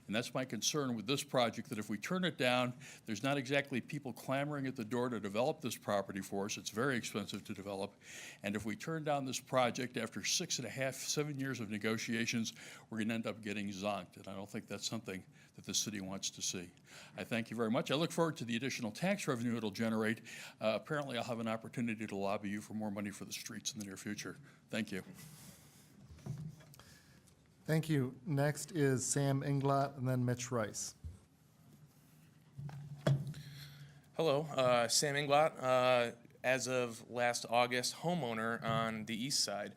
And that's my concern with this project, that if we turn it down, there's not exactly people clamoring at the door to develop this property for us. It's very expensive to develop. And if we turn down this project after 6.5, 7 years of negotiations, we're going to end up getting zonked. And I don't think that's something that the city wants to see. I thank you very much. I look forward to the additional tax revenue it'll generate. Apparently, I'll have an opportunity to lobby you for more money for the streets in the near future. Thank you. Thank you. Next is Sam Inglot and then Mitch Rice. Hello, Sam Inglot. As of last August, homeowner on the east side.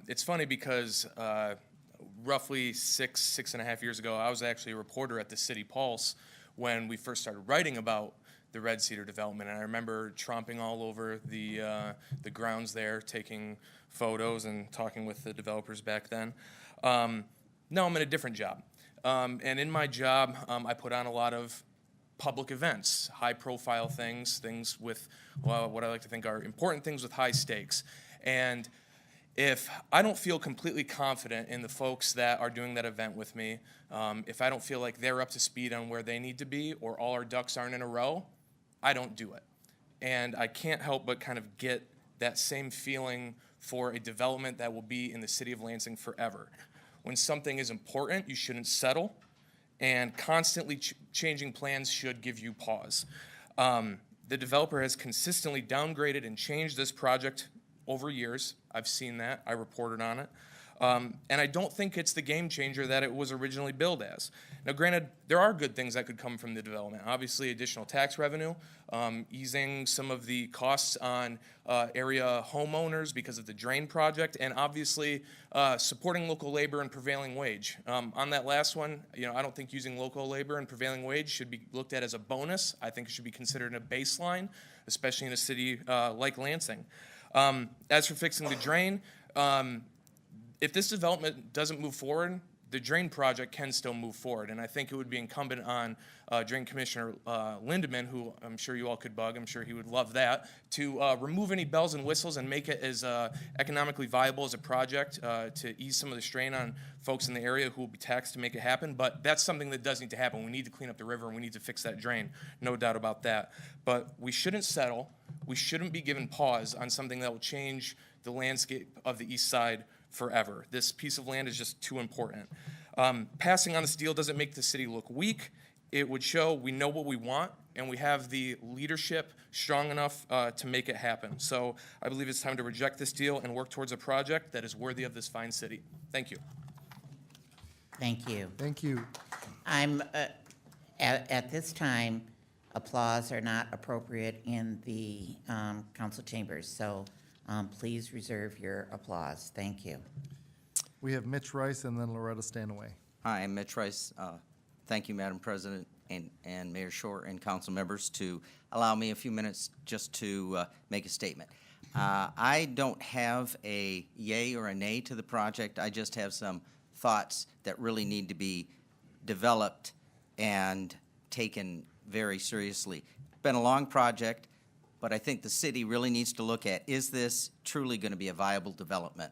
It's funny because roughly 6.5 years ago, I was actually a reporter at the City Pulse when we first started writing about the Red Cedar development. And I remember tromping all over the grounds there, taking photos and talking with the developers back then. Now I'm in a different job. And in my job, I put on a lot of public events, high-profile things with what I like to think are important things with high stakes. And if I don't feel completely confident in the folks that are doing that event with me, if I don't feel like they're up to speed on where they need to be or all our ducks aren't in a row, I don't do it. And I can't help but kind of get that same feeling for a development that will be in the city of Lansing forever. When something is important, you shouldn't settle, and constantly changing plans should give you pause. The developer has consistently downgraded and changed this project over years. I've seen that. I reported on it. And I don't think it's the game changer that it was originally billed as. Now, granted, there are good things that could come from the development. Obviously, additional tax revenue, easing some of the costs on area homeowners because of the drain project, and obviously supporting local labor and prevailing wage. On that last one, I don't think using local labor and prevailing wage should be looked at as a bonus. I think it should be considered a baseline, especially in a city like Lansing. As for fixing the drain, if this development doesn't move forward, the drain project can still move forward. And I think it would be incumbent on Drain Commissioner Lindeman, who I'm sure you all could bug, I'm sure he would love that, to remove any bells and whistles and make it as economically viable as a project to ease some of the strain on folks in the area who will be taxed to make it happen. But that's something that does need to happen. We need to clean up the river and we need to fix that drain, no doubt about that. But we shouldn't settle. We shouldn't be given pause on something that will change the landscape of the east side forever. This piece of land is just too important. Passing on this deal doesn't make the city look weak. It would show we know what we want and we have the leadership strong enough to make it happen. So I believe it's time to reject this deal and work towards a project that is worthy of this fine city. Thank you. Thank you. Thank you. I'm, at this time, applause are not appropriate in the council chambers, so please reserve your applause. Thank you. We have Mitch Rice and then Loretta Stanaway. Hi, I'm Mitch Rice. Thank you, Madam President and Mayor Shore and council members, to allow me a few minutes just to make a statement. I don't have a yay or a nay to the project. I just have some thoughts that really need to be developed and taken very seriously. It's been a long project, but I think the city really needs to look at, is this truly going to be a viable development?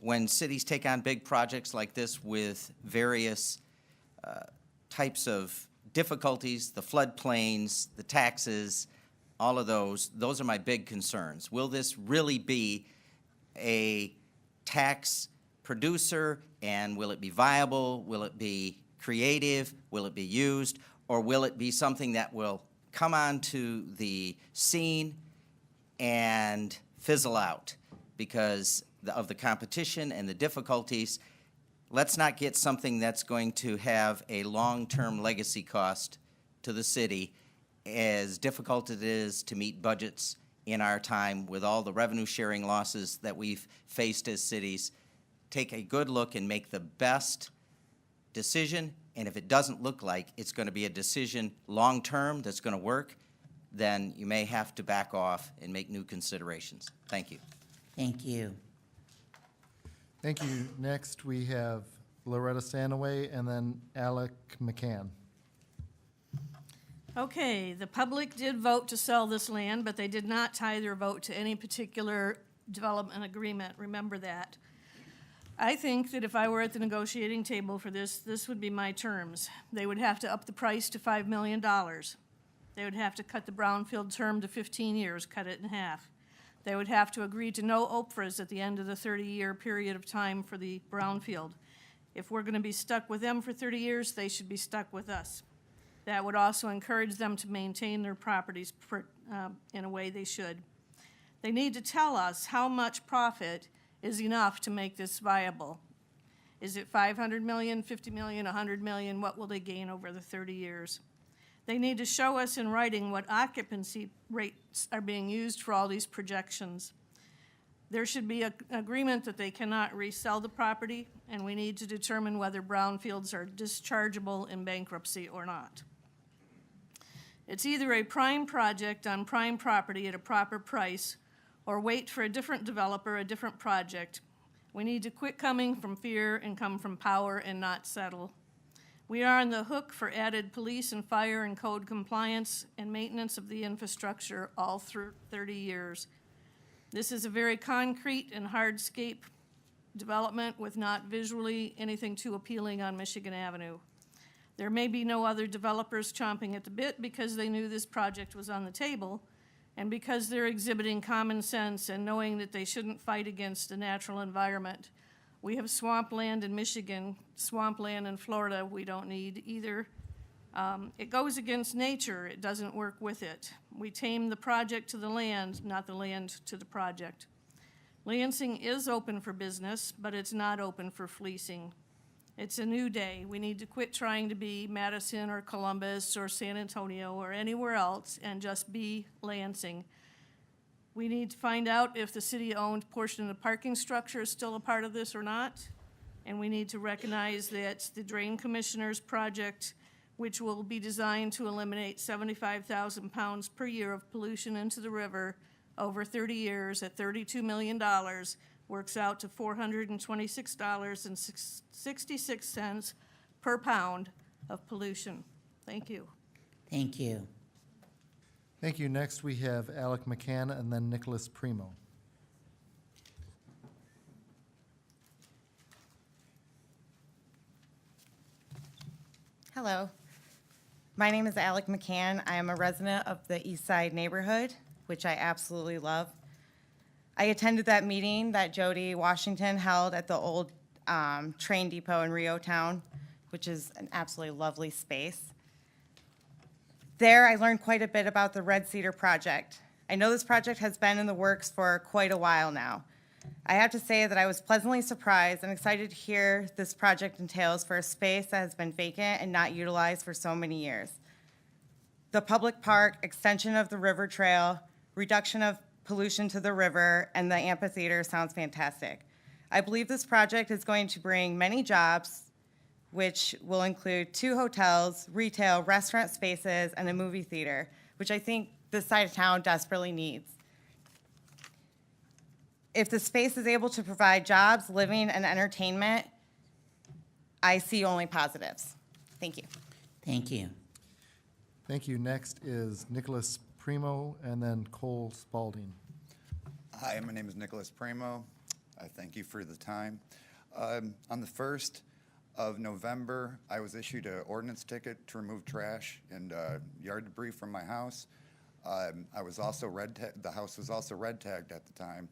When cities take on big projects like this with various types of difficulties, the floodplains, the taxes, all of those are my big concerns. Will this really be a tax producer, and will it be viable? Will it be creative? Will it be used? Or will it be something that will come onto the scene and fizzle out because of the competition and the difficulties? Let's not get something that's going to have a long-term legacy cost to the city, as difficult it is to meet budgets in our time with all the revenue sharing losses that we've faced as cities. Take a good look and make the best decision, and if it doesn't look like it's going to be a decision long-term that's going to work, then you may have to back off and make new considerations. Thank you. Thank you. Thank you. Next, we have Loretta Stanaway and then Alec McCann. Okay, the public did vote to sell this land, but they did not tie their vote to any particular development agreement. Remember that. I think that if I were at the negotiating table for this, this would be my terms. They would have to up the price to $5 million. They would have to cut the brownfield term to 15 years, cut it in half. They would have to agree to no OPFRAs at the end of the 30-year period of time for the brownfield. If we're going to be stuck with them for 30 years, they should be stuck with us. That would also encourage them to maintain their properties in a way they should. They need to tell us how much profit is enough to make this viable. Is it 500 million, 50 million, 100 million? What will they gain over the 30 years? They need to show us in writing what occupancy rates are being used for all these projections. There should be an agreement that they cannot resell the property, and we need to determine whether brownfields are dischargeable in bankruptcy or not. It's either a prime project on prime property at a proper price, or wait for a different developer, a different project. We need to quit coming from fear and come from power and not settle. We are on the hook for added police and fire and code compliance and maintenance of the infrastructure all through 30 years. This is a very concrete and hardscape development with not visually anything too appealing on Michigan Avenue. There may be no other developers chomping at the bit because they knew this project was on the table, and because they're exhibiting common sense and knowing that they shouldn't fight against the natural environment. We have swampland in Michigan, swampland in Florida we don't need either. It goes against nature, it doesn't work with it. We tame the project to the land, not the land to the project. Lansing is open for business, but it's not open for fleecing. It's a new day. We need to quit trying to be Madison or Columbus or San Antonio or anywhere else and just be Lansing. We need to find out if the city-owned portion of the parking structure is still a part of this or not. And we need to recognize that the Drain Commissioner's project, which will be designed to eliminate 75,000 pounds per year of pollution into the river over 30 years at $32 million, works out to $426.66 per pound of pollution. Thank you. Thank you. Thank you. Next, we have Alec McCann and then Nicholas Primo. Hello. My name is Alec McCann. I am a resident of the East Side neighborhood, which I absolutely love. I attended that meeting that Jody Washington held at the old train depot in Rio Town, which is an absolutely lovely space. There, I learned quite a bit about the Red Cedar project. I know this project has been in the works for quite a while now. I have to say that I was pleasantly surprised and excited to hear this project entails for a space that has been vacant and not utilized for so many years. The public park, extension of the river trail, reduction of pollution to the river, and the amphitheater sounds fantastic. I believe this project is going to bring many jobs, which will include 2 hotels, retail, restaurant spaces, and a movie theater, which I think this side of town desperately needs. If the space is able to provide jobs, living, and entertainment, I see only positives. Thank you. Thank you. Thank you. Next is Nicholas Primo and then Cole Spalding. Hi, my name is Nicholas Primo. I thank you for the time. On the 1st of November, I was issued an ordinance ticket to remove trash and yard debris from my house. I was also the house was also red tagged at the time.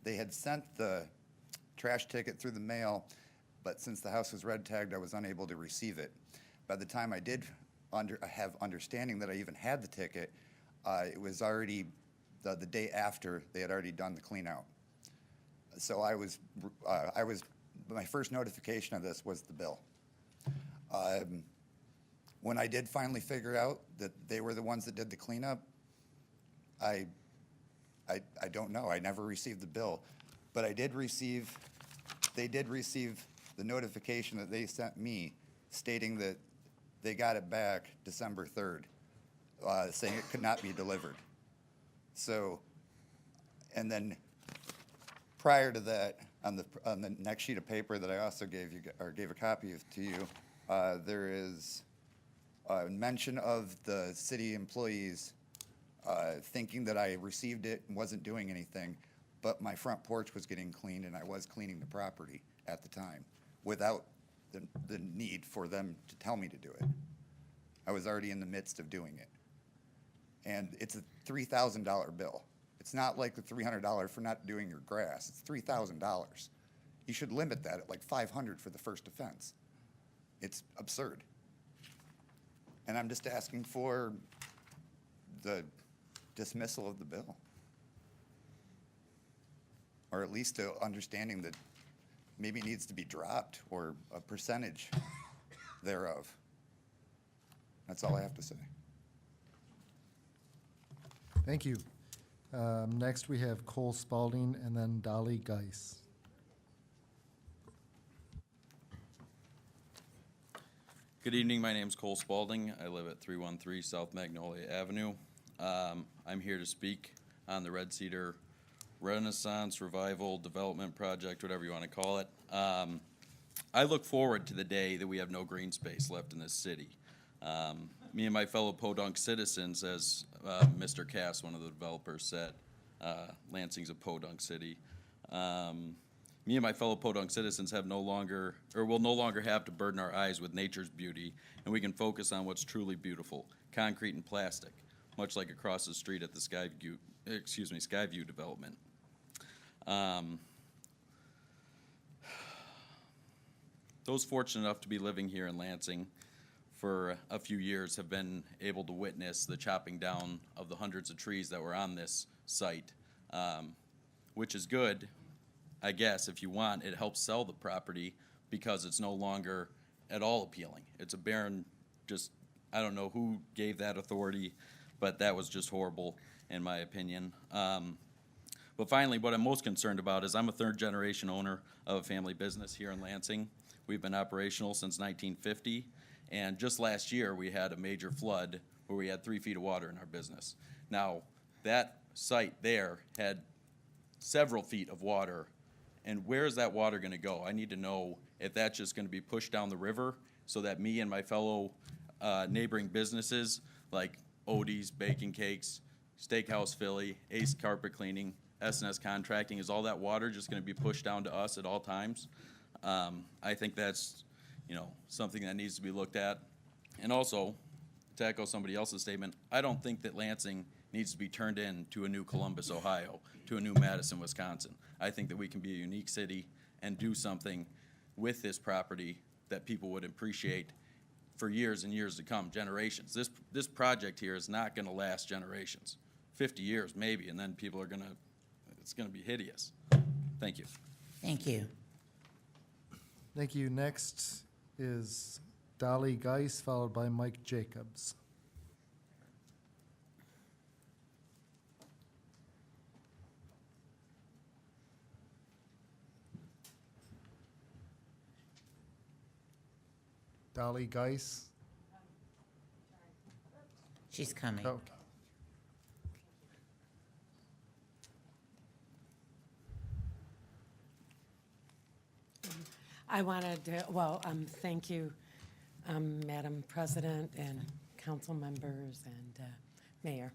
They had sent the trash ticket through the mail, but since the house was red tagged, I was unable to receive it. By the time I did have understanding that I even had the ticket, it was already the day after they had already done the clean out. So my first notification of this was the bill. When I did finally figure out that they were the ones that did the cleanup, I don't know. I never received the bill, but they did receive the notification that they sent me stating that they got it back December 3rd, saying it could not be delivered. So, and then prior to that, on the next sheet of paper that I also gave a copy of to you, there is a mention of the city employees thinking that I received it and wasn't doing anything, but my front porch was getting cleaned and I was cleaning the property at the time without the need for them to tell me to do it. I was already in the midst of doing it. And it's a $3,000 bill. It's not like the $300 for not doing your grass. It's $3,000. You should limit that at like $500 for the first offense. It's absurd. And I'm just asking for the dismissal of the bill. Or at least a understanding that maybe it needs to be dropped or a percentage thereof. That's all I have to say. Thank you. Next, we have Cole Spalding and then Dolly Geis. Good evening. My name is Cole Spalding. I live at 313 South Magnolia Avenue. I'm here to speak on the Red Cedar Renaissance Revival Development Project, whatever you want to call it. I look forward to the day that we have no green space left in this city. Me and my fellow Podunk citizens, as Mr. Cass, one of the developers, said, Lansing's a Podunk city. Me and my fellow Podunk citizens will no longer have to burden our eyes with nature's beauty, and we can focus on what's truly beautiful, concrete and plastic, much like across the street at the Skyview development. Those fortunate enough to be living here in Lansing for a few years have been able to witness the chopping down of the hundreds of trees that were on this site. which is good, I guess, if you want. It helps sell the property because it's no longer at all appealing. It's a barren, just, I don't know who gave that authority, but that was just horrible, in my opinion. But finally, what I'm most concerned about is I'm a third-generation owner of a family business here in Lansing. We've been operational since 1950, and just last year, we had a major flood where we had 3 feet of water in our business. Now, that site there had several feet of water, and where is that water gonna go? I need to know if that's just gonna be pushed down the river so that me and my fellow neighboring businesses like Odie's Baking Cakes, Steakhouse Philly, Ace Carpet Cleaning, S&S Contracting, is all that water just gonna be pushed down to us at all times? I think that's, something that needs to be looked at. And also, to echo somebody else's statement, I don't think that Lansing needs to be turned into a new Columbus, Ohio, to a new Madison, Wisconsin. I think that we can be a unique city and do something with this property that people would appreciate for years and years to come, generations. This project here is not gonna last generations. 50 years maybe, and then people are it's gonna be hideous. Thank you. Thank you. Thank you. Next is Dolly Geis, followed by Mike Jacobs. Dolly Geis. She's coming. Oh, I wanted to, thank you, Madam President and council members and Mayor.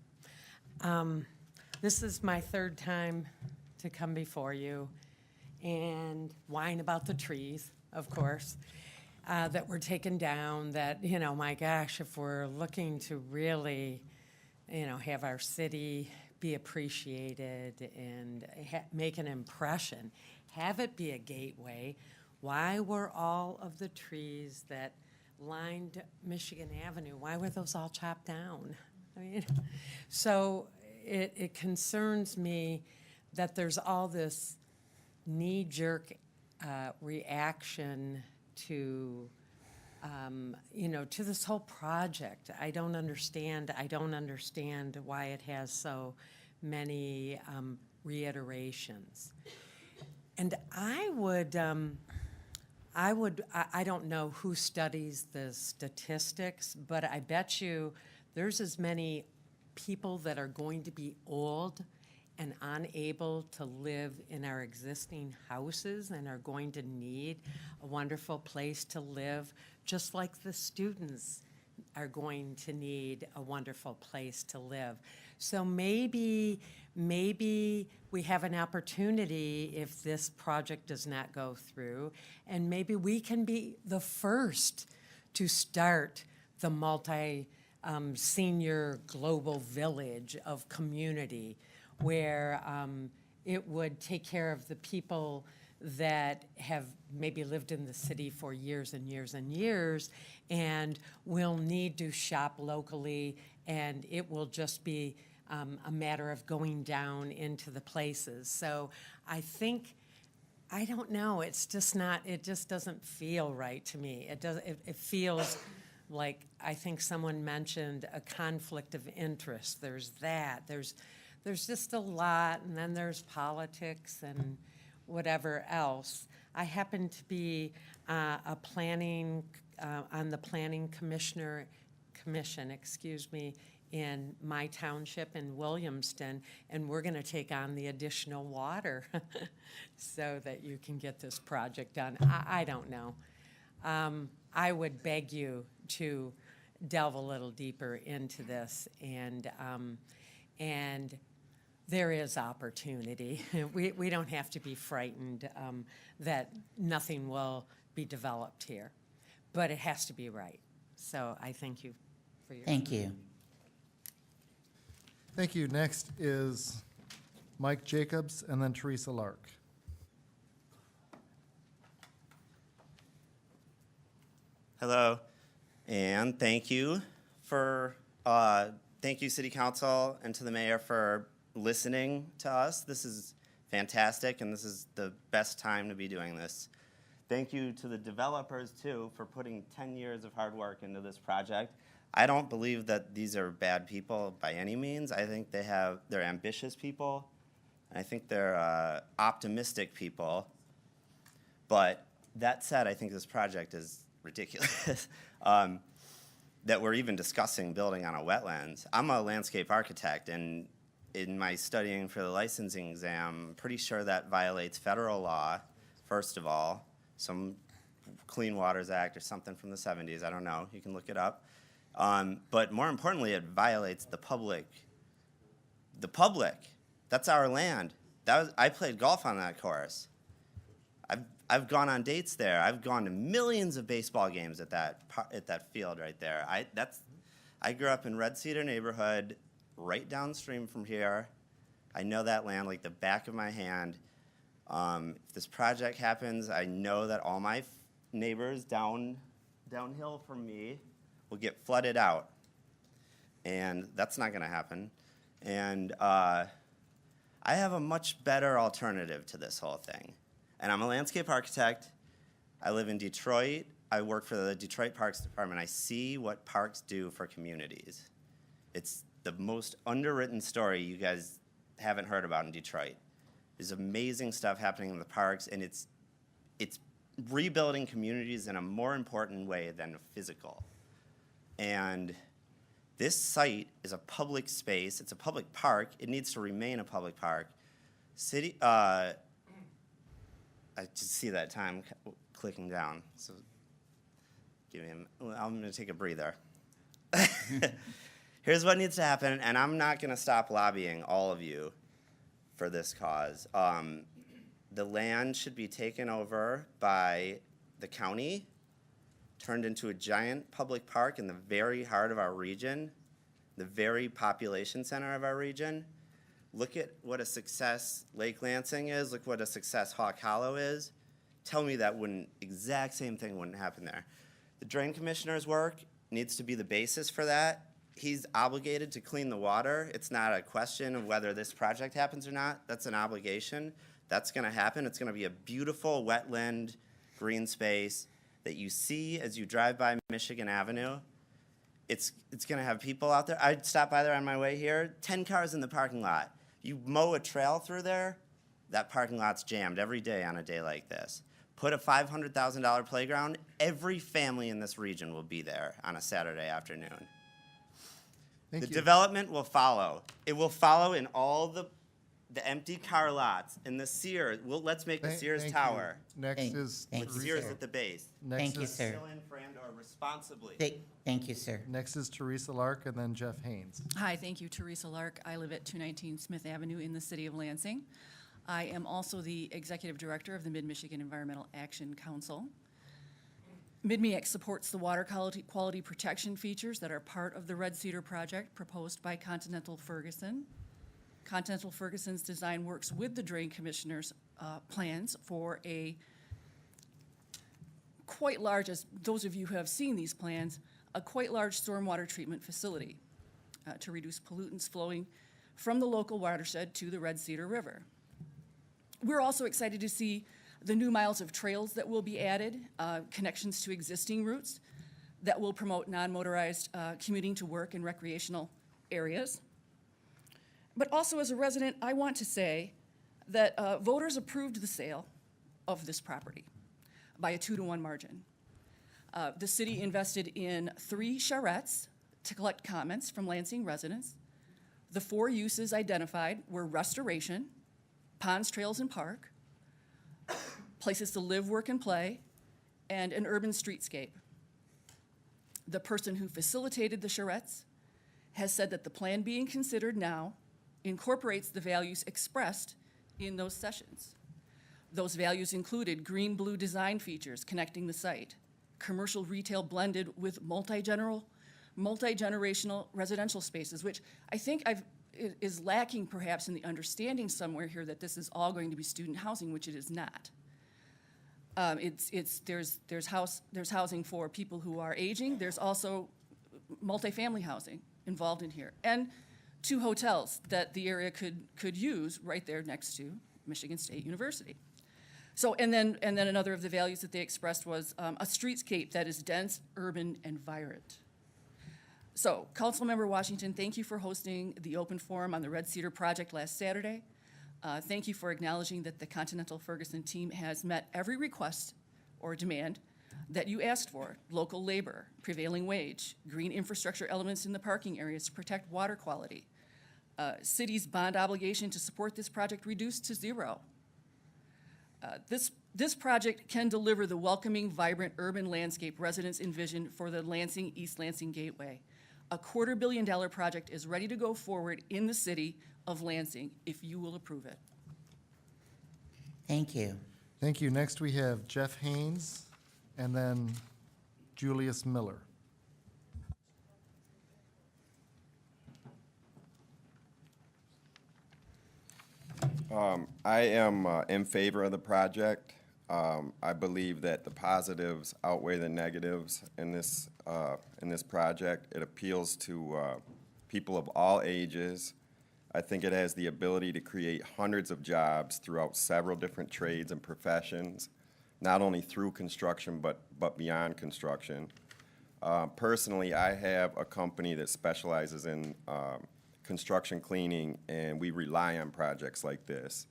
This is my third time to come before you and whine about the trees, of course, that were taken down, that, my gosh, if we're looking to really, have our city be appreciated and make an impression, have it be a gateway. Why were all of the trees that lined Michigan Avenue, why were those all chopped down? So it concerns me that there's all this knee-jerk reaction to, to this whole project. I don't understand why it has so many reiterations. And I don't know who studies the statistics, but I bet you there's as many people that are going to be old and unable to live in our existing houses and are going to need a wonderful place to live, just like the students are going to need a wonderful place to live. So maybe we have an opportunity if this project does not go through, and maybe we can be the first to start the multi-senior global village of community where it would take care of the people that have maybe lived in the city for years and years and years and will need to shop locally, and it will just be a matter of going down into the places. So I think, I don't know, it just doesn't feel right to me. It feels like, I think someone mentioned a conflict of interest. There's that, there's just a lot, and then there's politics and whatever else. I happen to be on the planning commission, in my township in Williamston, and we're gonna take on the additional water so that you can get this project done. I don't know. I would beg you to delve a little deeper into this, and there is opportunity. We don't have to be frightened that nothing will be developed here, but it has to be right. So I thank you for your Thank you. Thank you. Next is Mike Jacobs and then Teresa Lark. Hello, and thank you City Council and to the mayor for listening to us. This is fantastic, and this is the best time to be doing this. Thank you to the developers, too, for putting 10 years of hard work into this project. I don't believe that these are bad people by any means. I think they're ambitious people, and I think they're optimistic people. But that said, I think this project is ridiculous. That we're even discussing building on a wetlands. I'm a landscape architect, and in my studying for the licensing exam, I'm pretty sure that violates federal law, first of all, some Clean Waters Act or something from the 70s, I don't know, you can look it up. But more importantly, it violates the public. The public, that's our land. I played golf on that course. I've gone on dates there. I've gone to millions of baseball games at that field right there. I grew up in Red Cedar neighborhood, right downstream from here. I know that land like the back of my hand. If this project happens, I know that all my neighbors downhill from me will get flooded out, and that's not going to happen. And I have a much better alternative to this whole thing. And I'm a landscape architect. I live in Detroit. I work for the Detroit Parks Department. I see what parks do for communities. It's the most underwritten story you guys haven't heard about in Detroit. There's amazing stuff happening in the parks, and it's rebuilding communities in a more important way than physical. And this site is a public space. It's a public park. It needs to remain a public park. I just see that time clicking down. So I'm gonna take a breather. Here's what needs to happen, and I'm not gonna stop lobbying all of you for this cause. The land should be taken over by the county, turned into a giant public park in the very heart of our region, the very population center of our region. Look at what a success Lake Lansing is. Look what a success Hawk Hollow is. Tell me that exact same thing wouldn't happen there. The drain commissioner's work needs to be the basis for that. He's obligated to clean the water. It's not a question of whether this project happens or not. That's an obligation. That's gonna happen. It's gonna be a beautiful wetland green space that you see as you drive by Michigan Avenue. It's gonna have people out there. I stopped by there on my way here, 10 cars in the parking lot. You mow a trail through there, that parking lot's jammed every day on a day like this. Put a $500,000 playground, every family in this region will be there on a Saturday afternoon. Thank The you. development will follow. It will follow in all the empty car lots, in the Sears. Let's make the Sears Thank you. Tower. Next Thank- is thank With you, Sears sir. at the base. Next Thank you, is- sir. Fill in for and/or responsibly. Thank you, sir. Next is Teresa Lark, and then Jeff Haynes. Hi, thank you, Teresa Lark. I live at 219 Smith Avenue in the city of Lansing. I am also the executive director of the Mid-Michigan Environmental Action Council. MidMeX supports the water quality protection features that are part of the Red Cedar project proposed by Continental Ferguson. Continental Ferguson's design works with the Drain Commissioner's plans for a quite large, as those of you who have seen these plans, a quite large stormwater treatment facility to reduce pollutants flowing from the local watershed to the Red Cedar River. We're also excited to see the new miles of trails that will be added, connections to existing routes that will promote non-motorized commuting to work and recreational areas. But also as a resident, I want to say that voters approved the sale of this property by a 2-to-1 margin. The city invested in 3 charrettes to collect comments from Lansing residents. The 4 uses identified were restoration, ponds, trails, and park, places to live, work, and play, and an urban streetscape. The person who facilitated the charrettes has said that the plan being considered now incorporates the values expressed in those sessions. Those values included green-blue design features connecting the site, commercial retail blended with multi-generational residential spaces, which I think is lacking perhaps in the understanding somewhere here that this is all going to be student housing, which it is not. There's housing for people who are aging. There's also multifamily housing involved in here, and 2 hotels that the area could use right there next to Michigan State University. So, and then another of the values that they expressed was a streetscape that is dense, urban, and vibrant. So, Councilmember Washington, thank you for hosting the open forum on the Red Cedar project last Saturday. Thank you for acknowledging that the Continental Ferguson team has met every request or demand that you asked for: local labor, prevailing wage, green infrastructure elements in the parking areas to protect water quality, city's bond obligation to support this project reduced to zero. This project can deliver the welcoming, vibrant urban landscape residents envision for the Lansing, East Lansing Gateway. A $250 million project is ready to go forward in the city of Lansing if you will approve it. Thank you. Thank you. Next, we have Jeff Haynes and then Julius Miller. I am in favor of the project. I believe that the positives outweigh the negatives in this project. It appeals to people of all ages. I think it has the ability to create hundreds of jobs throughout several different trades and professions, not only through construction but beyond construction. Personally, I have a company that specializes in construction cleaning, and we rely on projects like this.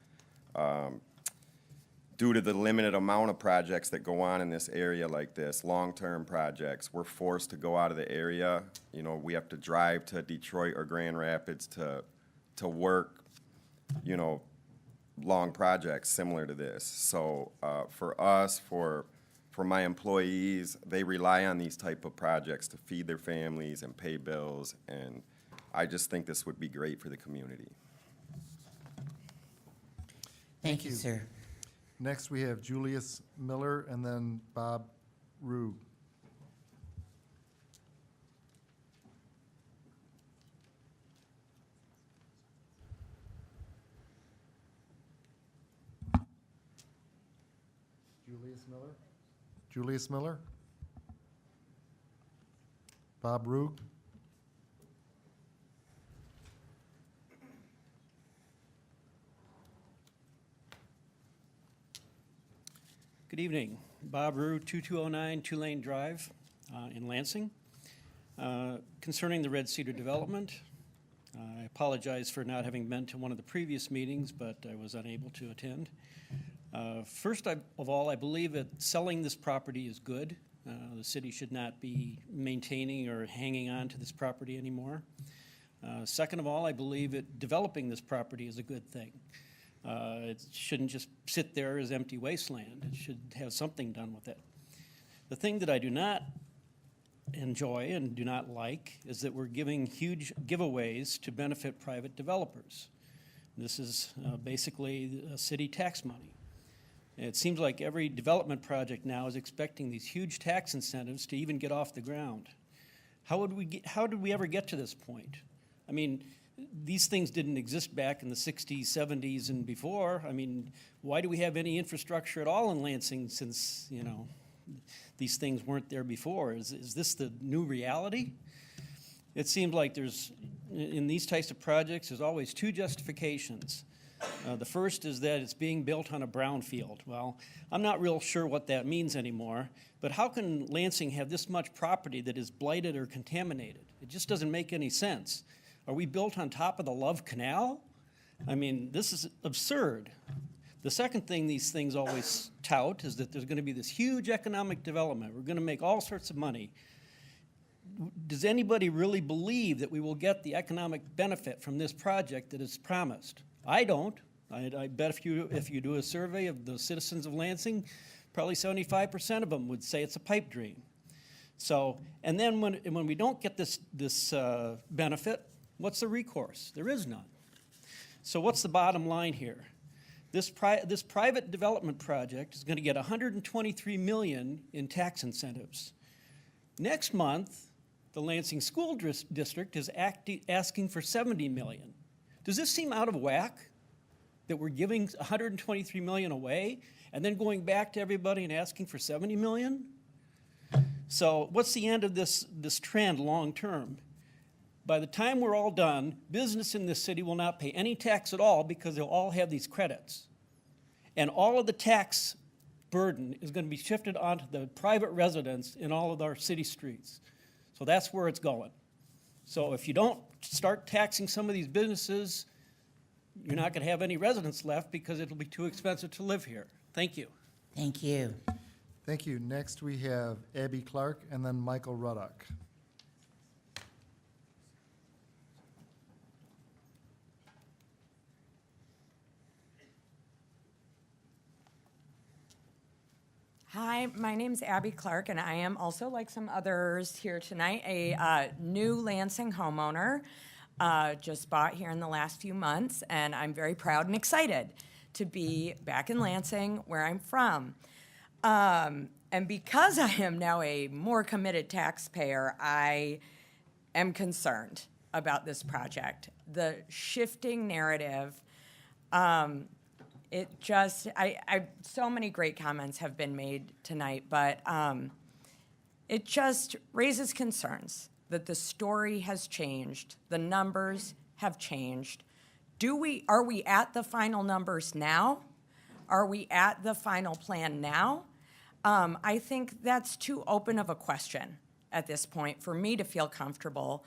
Due to the limited amount of projects that go on in this area like this, long-term projects, we're forced to go out of the area. You know, we have to drive to Detroit or Grand Rapids to work, you know, long projects similar to this. So for us, for my employees, they rely on these type of projects to feed their families and pay bills, and I just think this would be great for the community. Thank you, sir. Next, we have Julius Miller and then Bob Rue. Julius Miller? Julius Miller? Bob Rue? Good evening. Bob Rue, 2209 Tulane Drive in Lansing. Concerning the Red Cedar development, I apologize for not having been to one of the previous meetings, but I was unable to attend. First of all, I believe that selling this property is good. The city should not be maintaining or hanging on to this property anymore. Second of all, I believe that developing this property is a good thing. It shouldn't just sit there as empty wasteland. It should have something done with it. The thing that I do not enjoy and do not like is that we're giving huge giveaways to benefit private developers. This is basically city tax money. It seems like every development project now is expecting these huge tax incentives to even get off the ground. How did we ever get to this point? I mean, these things didn't exist back in the 60s, 70s, and before. I mean, why do we have any infrastructure at all in Lansing since, you know, these things weren't there before? Is this the new reality? It seems like there's, in these types of projects, there's always two justifications. The first is that it's being built on a brownfield. Well, I'm not real sure what that means anymore, but how can Lansing have this much property that is blighted or contaminated? It just doesn't make any sense. Are we built on top of the Love Canal? I mean, this is absurd. The second thing these things always tout is that there's going to be this huge economic development. We're going to make all sorts of money. Does anybody really believe that we will get the economic benefit from this project that is promised? I don't. I bet if you do a survey of the citizens of Lansing, probably 75% of them would say it's a pipe dream. So, and then when we don't get this benefit, what's the recourse? There is none. So what's the bottom line here? This private development project is going to get $123 million in tax incentives. Next month, the Lansing School District is asking for $70 million. Does this seem out of whack that we're giving $123 million away and then going back to everybody and asking for $70 million? So what's the end of this trend long term? By the time we're all done, business in this city will not pay any tax at all because they'll all have these credits. And all of the tax burden is going to be shifted onto the private residents in all of our city streets. So that's where it's going. So if you don't start taxing some of these businesses, you're not going to have any residents left because it'll be too expensive to live here. Thank you. Thank you. Thank you. Next, we have Abby Clark and then Michael Ruddock. Hi, my name's Abby Clark, and I am also, like some others here tonight, a new Lansing homeowner. Just bought here in the last few months, and I'm very proud and excited to be back in Lansing, where I'm from. And because I am now a more committed taxpayer, I am concerned about this project. The shifting narrative, so many great comments have been made tonight, but it just raises concerns that the story has changed, the numbers have changed. Are we at the final numbers now? Are we at the final plan now? I think that's too open of a question at this point for me to feel comfortable,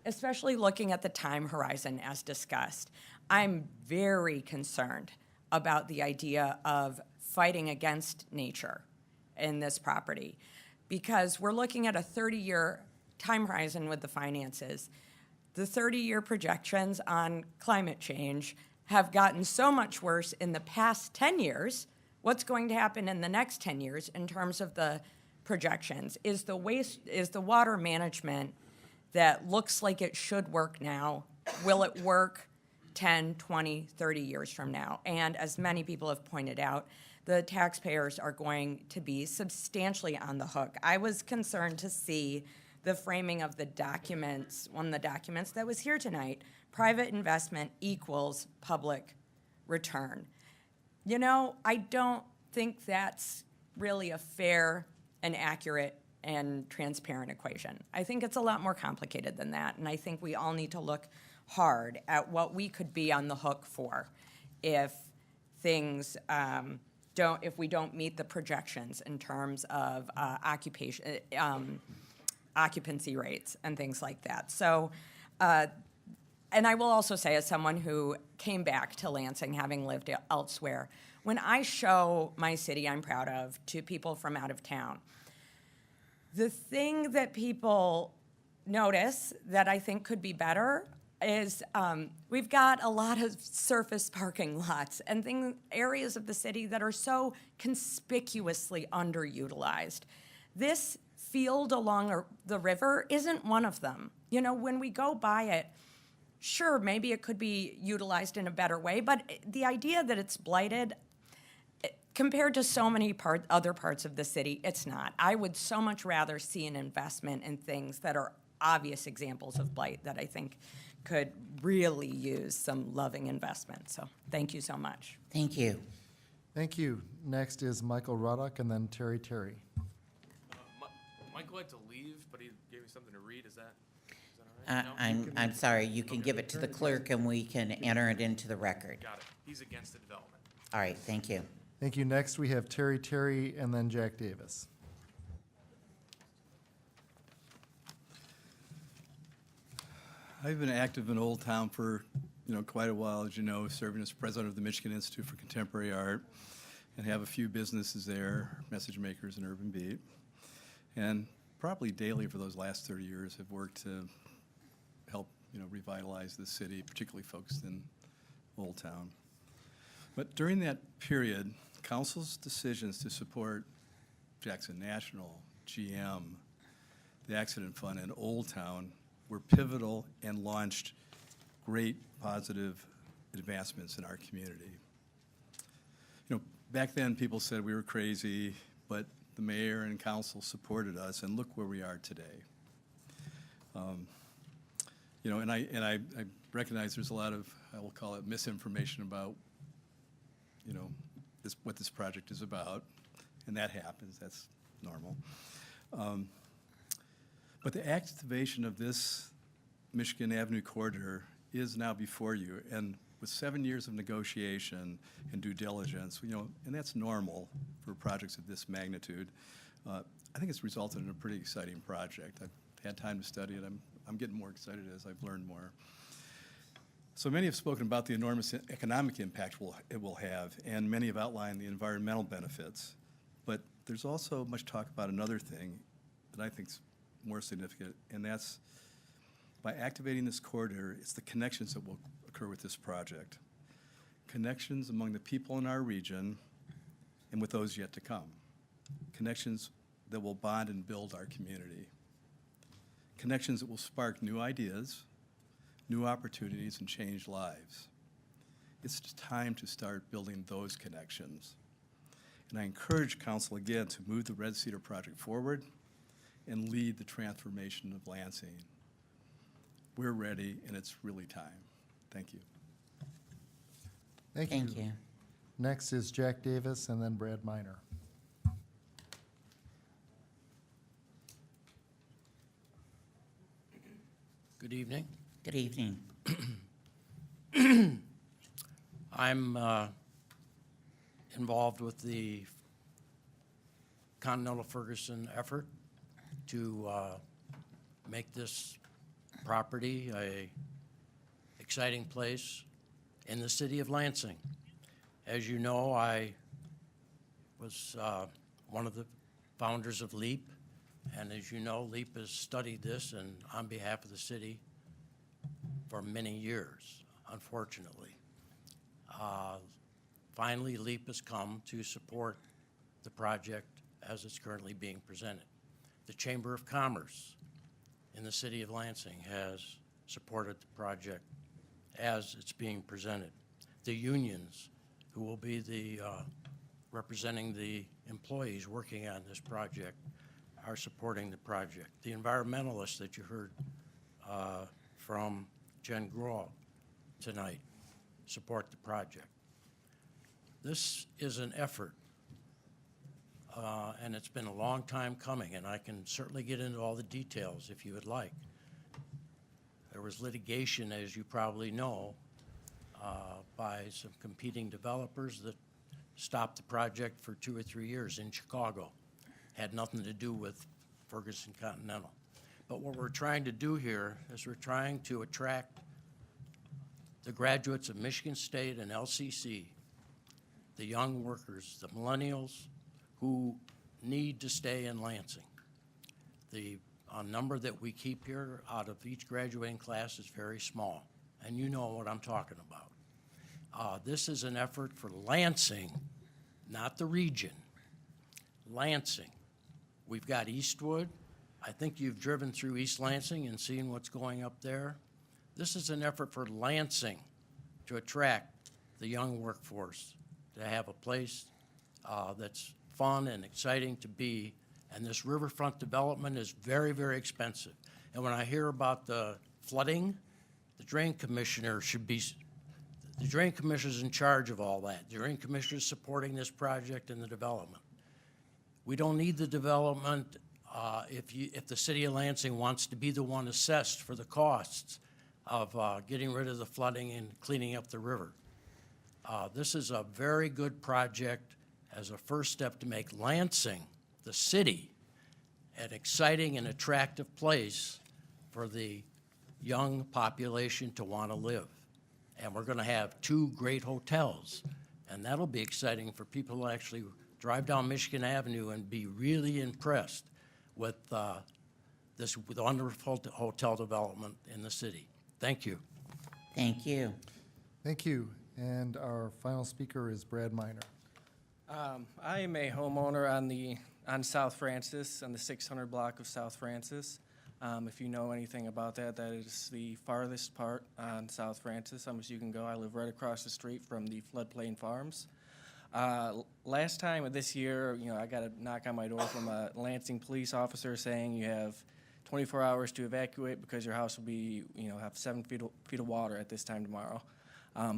especially looking at the time horizon as discussed. I'm very concerned about the idea of fighting against nature in this property because we're looking at a 30-year time horizon with the finances. The 30-year projections on climate change have gotten so much worse in the past 10 years. What's going to happen in the next 10 years in terms of the projections? Is the water management that looks like it should work now, will it work 10, 20, 30 years from now? And as many people have pointed out, the taxpayers are going to be substantially on the hook. I was concerned to see the framing of the documents, one of the documents that was here tonight, private investment equals public return. You know, I don't think that's really a fair and accurate and transparent equation. I think it's a lot more complicated than that, and I think we all need to look hard at what we could be on the hook for if things if we don't meet the projections in terms of occupancy rates and things like that. So, and I will also say, as someone who came back to Lansing, having lived elsewhere, when I show my city I'm proud of to people from out of town, the thing that people notice that I think could be better is we've got a lot of surface parking lots and areas of the city that are so conspicuously underutilized. This field along the river isn't one of them. You know, when we go by it, sure, maybe it could be utilized in a better way, but the idea that it's blighted, compared to so many other parts of the city, it's not. I would so much rather see an investment in things that are obvious examples of blight that I think could really use some loving investment. So thank you so much. Thank you. Thank you. Next is Michael Ruddock and then Terry Terry. Michael had to leave, but he gave me something to read. Is that all right? No? I'm sorry, you can give it to the clerk and we can enter it into the record. Got it. He's against the development. All right, thank you. Thank you. Next, we have Terry Terry and then Jack Davis. I've been active in Old Town for, quite a while, as you know, serving as president of the Michigan Institute for Contemporary Art and have a few businesses there, Message Makers and Urban Beat. And probably daily for those last 30 years have worked to help, revitalize the city, particularly focused in Old Town. But during that period, council's decisions to support Jackson National, GM, the Accident Fund, and Old Town were pivotal and launched great positive advancements in our community. Back then people said we were crazy, but the mayor and council supported us, and look where we are today. And I recognize there's a lot of, I will call it, misinformation about, what this project is about, and that happens. That's normal. But the activation of this Michigan Avenue corridor is now before you, and with 7 years of negotiation and due diligence, and that's normal for projects of this magnitude, I think it's resulted in a pretty exciting project. I've had time to study it. I'm getting more excited as I've learned more. So many have spoken about the enormous economic impact it will have, and many have outlined the environmental benefits. But there's also much talk about another thing that I think is more significant, and that's by activating this corridor, it's the connections that will occur with this project. Connections among the people in our region and with those yet to come. Connections that will bond and build our community. Connections that will spark new ideas, new opportunities, and change lives. It's time to start building those connections. And I encourage Council again to move the Red Cedar project forward and lead the transformation of Lansing. We're ready, and it's really time. Thank you. Thank you. Next is Jack Davis and then Brad Miner. Good evening. Good evening. I'm involved with the Continental Ferguson effort to make this property a exciting place in the city of Lansing. As you know, I was one of the founders of LEAP, and as you know, LEAP has studied this and on behalf of the city for many years, unfortunately. Finally, LEAP has come to support the project as it's currently being presented. The Chamber of Commerce in the city of Lansing has supported the project as it's being presented. The unions, who will be the representing the employees working on this project, are supporting the project. The environmentalists that you heard from Jen Grohl tonight support the project. This is an effort, and it's been a long time coming, and I can certainly get into all the details if you would like. There was litigation, as you probably know, by some competing developers that stopped the project for 2 or 3 years in Chicago. Had nothing to do with Ferguson Continental. But what we're trying to do here is we're trying to attract the graduates of Michigan State and LCC, the young workers, the millennials who need to stay in Lansing. The number that we keep here out of each graduating class is very small, and you know what I'm talking about. This is an effort for Lansing, not the region. Lansing. We've got Eastwood. I think you've driven through East Lansing and seen what's going up there. This is an effort for Lansing to attract the young workforce, to have a place that's fun and exciting to be. And this riverfront development is very, very expensive. And when I hear about the flooding, the drain commissioner should be, the drain commissioner's in charge of all that. The drain commissioner's supporting this project and the development. We don't need the development if the city of Lansing wants to be the one assessed for the costs of getting rid of the flooding and cleaning up the river. This is a very good project as a first step to make Lansing, the city, an exciting and attractive place for the young population to want to live. And we're going to have 2 great hotels, and that'll be exciting for people to actually drive down Michigan Avenue and be really impressed with this wonderful hotel development in the city. Thank you. Thank you. Thank you. And our final speaker is Brad Miner. I am a homeowner on South Francis, on the 600 block of South Francis. If you know anything about that, that is the farthest part on South Francis, as you can go. I live right across the street from the floodplain farms. Last time of this year, I got a knock on my door from a Lansing police officer saying you have 24 hours to evacuate because your house will be, have 7 feet of water at this time tomorrow.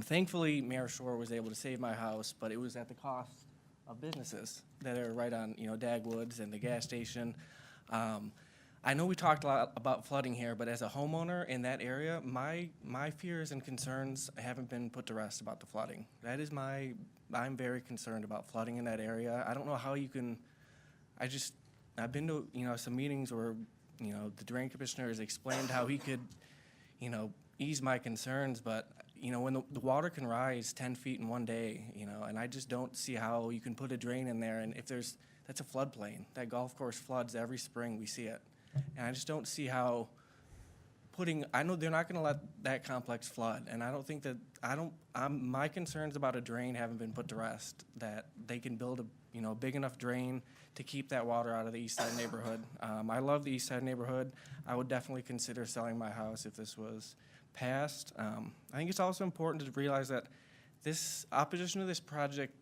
Thankfully, Mayor Shore was able to save my house, but it was at the cost of businesses that are right on, Dagwoods and the gas station. I know we talked a lot about flooding here, but as a homeowner in that area, my fears and concerns haven't been put to rest about the flooding. I'm very concerned about flooding in that area. I don't know how you can, I've been to, some meetings where, the drain commissioner has explained how he could, ease my concerns, but, when the water can rise 10 feet in one day, and I just don't see how you can put a drain in there, and that's a floodplain. That golf course floods every spring, we see it. And I just don't see how I know they're not gonna let that complex flood, and I don't think that, my concerns about a drain haven't been put to rest, that they can build a big enough drain to keep that water out of the east side neighborhood. I love the east side neighborhood. I would definitely consider selling my house if this was passed. I think it's also important to realize that this opposition to this project,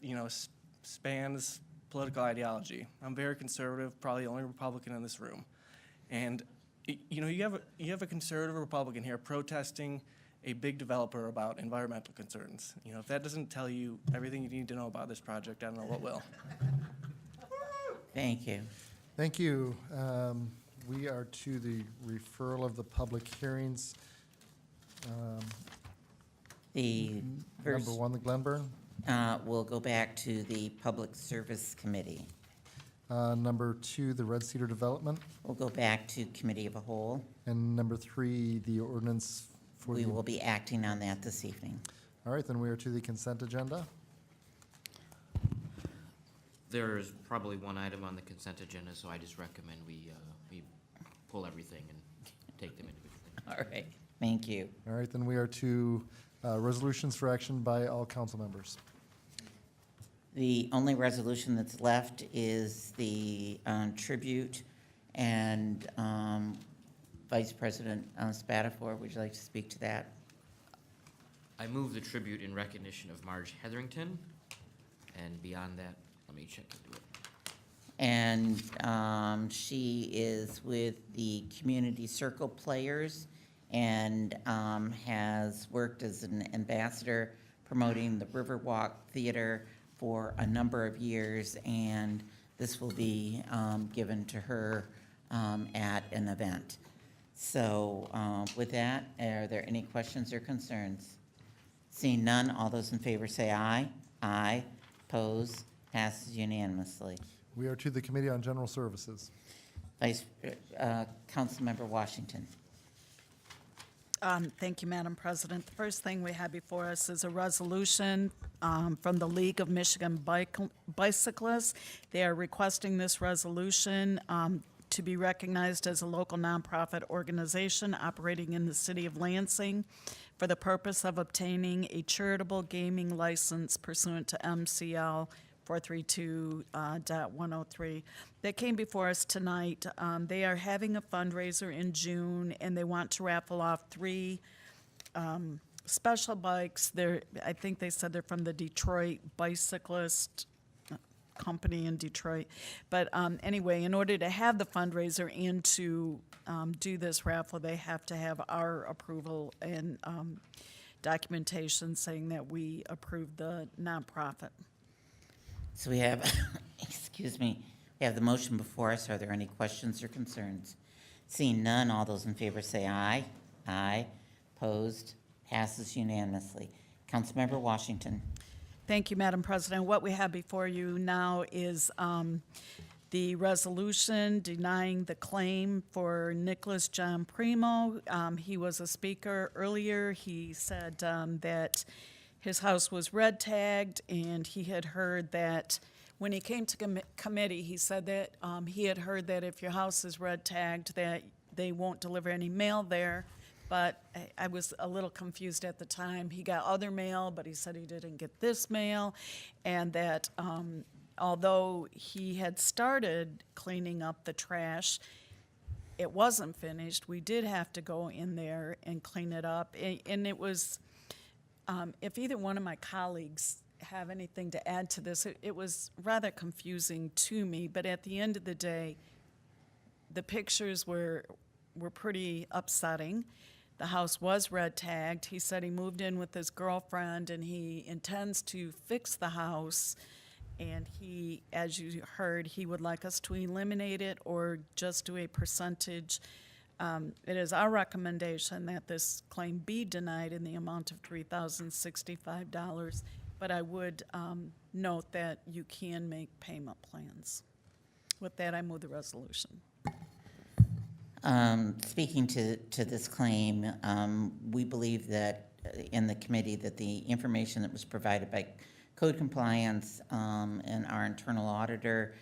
spans political ideology. I'm very conservative, probably the only Republican in this room. And you have a conservative Republican here protesting a big developer about environmental concerns. If that doesn't tell you everything you need to know about this project, I don't know what will. Thank you. Thank you. We are to the referral of the public hearings. The first, Number 1, the Glenburn. we'll go back to the Public Service Committee. Number 2, the Red Cedar Development. We'll go back to Committee of a Whole. And number 3, the ordinance for We the. will be acting on that this evening. All right, then we are to the consent agenda. There's probably one item on the consent agenda, so I just recommend we pull everything and take them individually. All right, thank you. All right, then we are to resolutions for action by all council members. The only resolution that's left is the tribute, and Vice President Spatafor, would you like to speak to that? I move the tribute in recognition of Marge Hetherington, and beyond that, let me check into it. And she is with the Community Circle Players and has worked as an ambassador promoting the Riverwalk Theater for a number of years, and this will be given to her at an event. So with that, are there any questions or concerns? Seeing none, all those in favor say aye. Aye. Opposed? Passes unanimously. We are to the Committee on General Services. Councilmember Washington. Thank you, Madam President. The first thing we have before us is a resolution from the League of Michigan Bicyclists. They are requesting this resolution to be recognized as a local nonprofit organization operating in the city of Lansing for the purpose of obtaining a charitable gaming license pursuant to MCL 432.103. That came before us tonight. They are having a fundraiser in June, and they want to raffle off 3 special bikes. I think they said they're from the Detroit Bicyclist Company in Detroit. But anyway, in order to have the fundraiser and to do this raffle, they have to have our approval and documentation saying that we approve the nonprofit. So we have, excuse me, we have the motion before us. Are there any questions or concerns? Seeing none, all those in favor say aye. Aye. Opposed? Passes unanimously. Councilmember Washington. Thank you, Madam President. What we have before you now is the resolution denying the claim for Nicholas John Primo. He was a speaker earlier. He said that his house was red tagged, and he had heard that when he came to committee, he said that he had heard that if your house is red tagged, that they won't deliver any mail there. But I was a little confused at the time. He got other mail, but he said he didn't get this mail, and that although he had started cleaning up the trash, it wasn't finished. We did have to go in there and clean it up, and it was. If either one of my colleagues have anything to add to this, it was rather confusing to me, but at the end of the day, the pictures were pretty upsetting. The house was red tagged. He said he moved in with his girlfriend and he intends to fix the house And he, as you heard, he would like us to eliminate it or just do a percentage. It is our recommendation that this claim be denied in the amount of $3,065, but I would note that you can make payment plans. With that, I move the resolution. Speaking to this claim, we believe that in the committee that the information that was provided by Code Compliance and our internal auditor,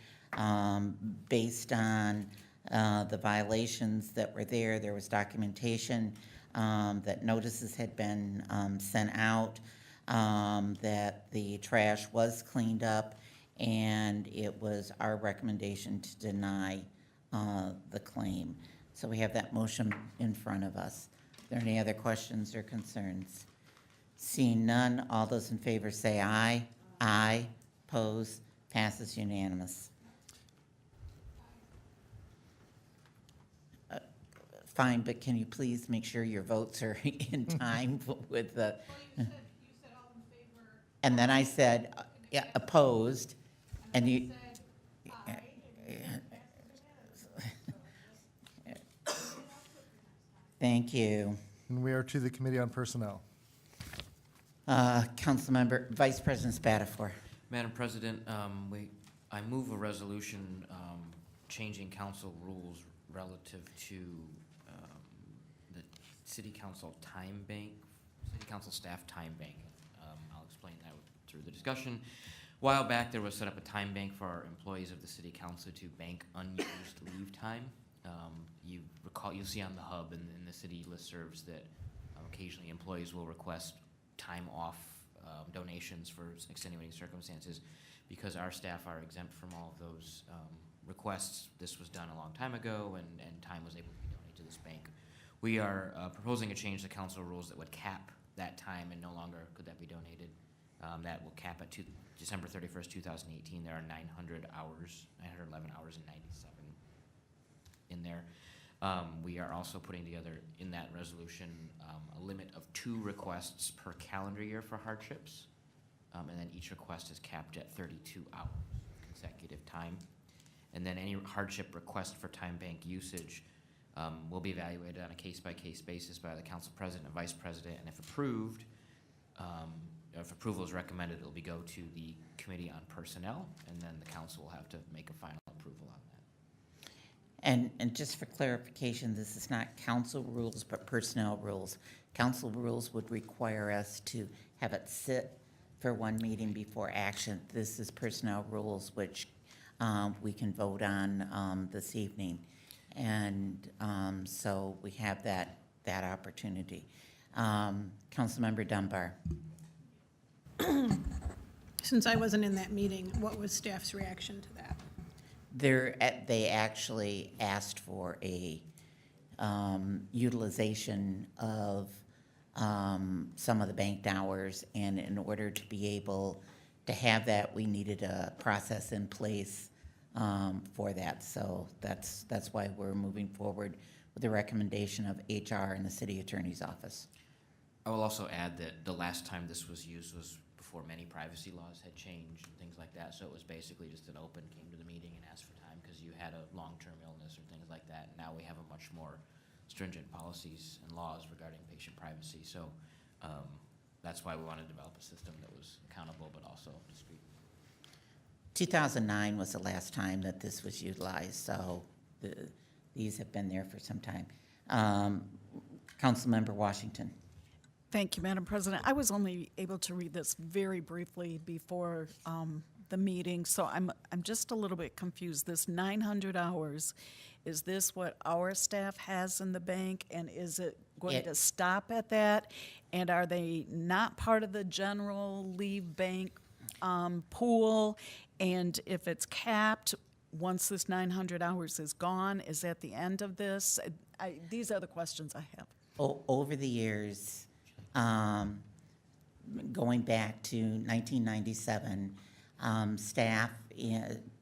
based on the violations that were there was documentation that notices had been sent out, that the trash was cleaned up, and it was our recommendation to deny the claim. So we have that motion in front of us. Are there any other questions or concerns? Seeing none, all those in favor say aye. Aye. Oppose. Passes unanimous. Fine, but can you please make sure your votes are in time with the... And then I said, yeah, opposed, and you... Thank you. And we are to the Committee on Personnel. Councilmember, Vice President Spatafor. Madam President, I move a resolution changing council rules relative to the city council time bank, city council staff time bank. I'll explain that through the discussion. A while back, there was set up a time bank for our employees of the city council to bank unused leave time. You recall, you'll see on the hub and in the city listservs that occasionally employees will request time off donations for extenuating circumstances. Because our staff are exempt from all of those requests, this was done a long time ago, and time was able to be donated to this bank. We are proposing a change to council rules that would cap that time, and no longer could that be donated. That will cap at December 31st, 2018. There are 911 hours and 97 in there. We are also putting together in that resolution a limit of 2 requests per calendar year for hardships. And then each request is capped at 32 hours consecutive time. And then any hardship request for time bank usage will be evaluated on a case-by-case basis by the council president and vice president, and if approved, if approval is recommended, it'll go to the Committee on Personnel, and then the council will have to make a final approval on that. And just for clarification, this is not council rules, but personnel rules. Council rules would require us to have it sit for one meeting before action. This is personnel rules, which we can vote on this evening. And so we have that opportunity. Councilmember Dunbar. Since I wasn't in that meeting, what was staff's reaction to that? They actually asked for a utilization of some of the banked hours, and in order to be able to have that, we needed a process in place for that. So that's why we're moving forward with the recommendation of HR and the city attorney's office. I will also add that the last time this was used was before many privacy laws had changed and things like that. So it was basically just an open, came to the meeting and asked for time because you had a long-term illness or things like that. Now we have a much more stringent policies and laws regarding patient privacy. So that's why we want to develop a system that was accountable but also discreet. 2009 was the last time that this was utilized, so these have been there for some time. Councilmember Washington. Thank you, Madam President. I was only able to read this very briefly before the meeting, so I'm just a little bit confused. This 900 hours, is this what our staff has in the bank, and is it going to stop at that? And are they not part of the general leave bank pool? And if it's capped, once this 900 hours is gone, is that the end of this? These are the questions I have. Over the years, going back to 1997,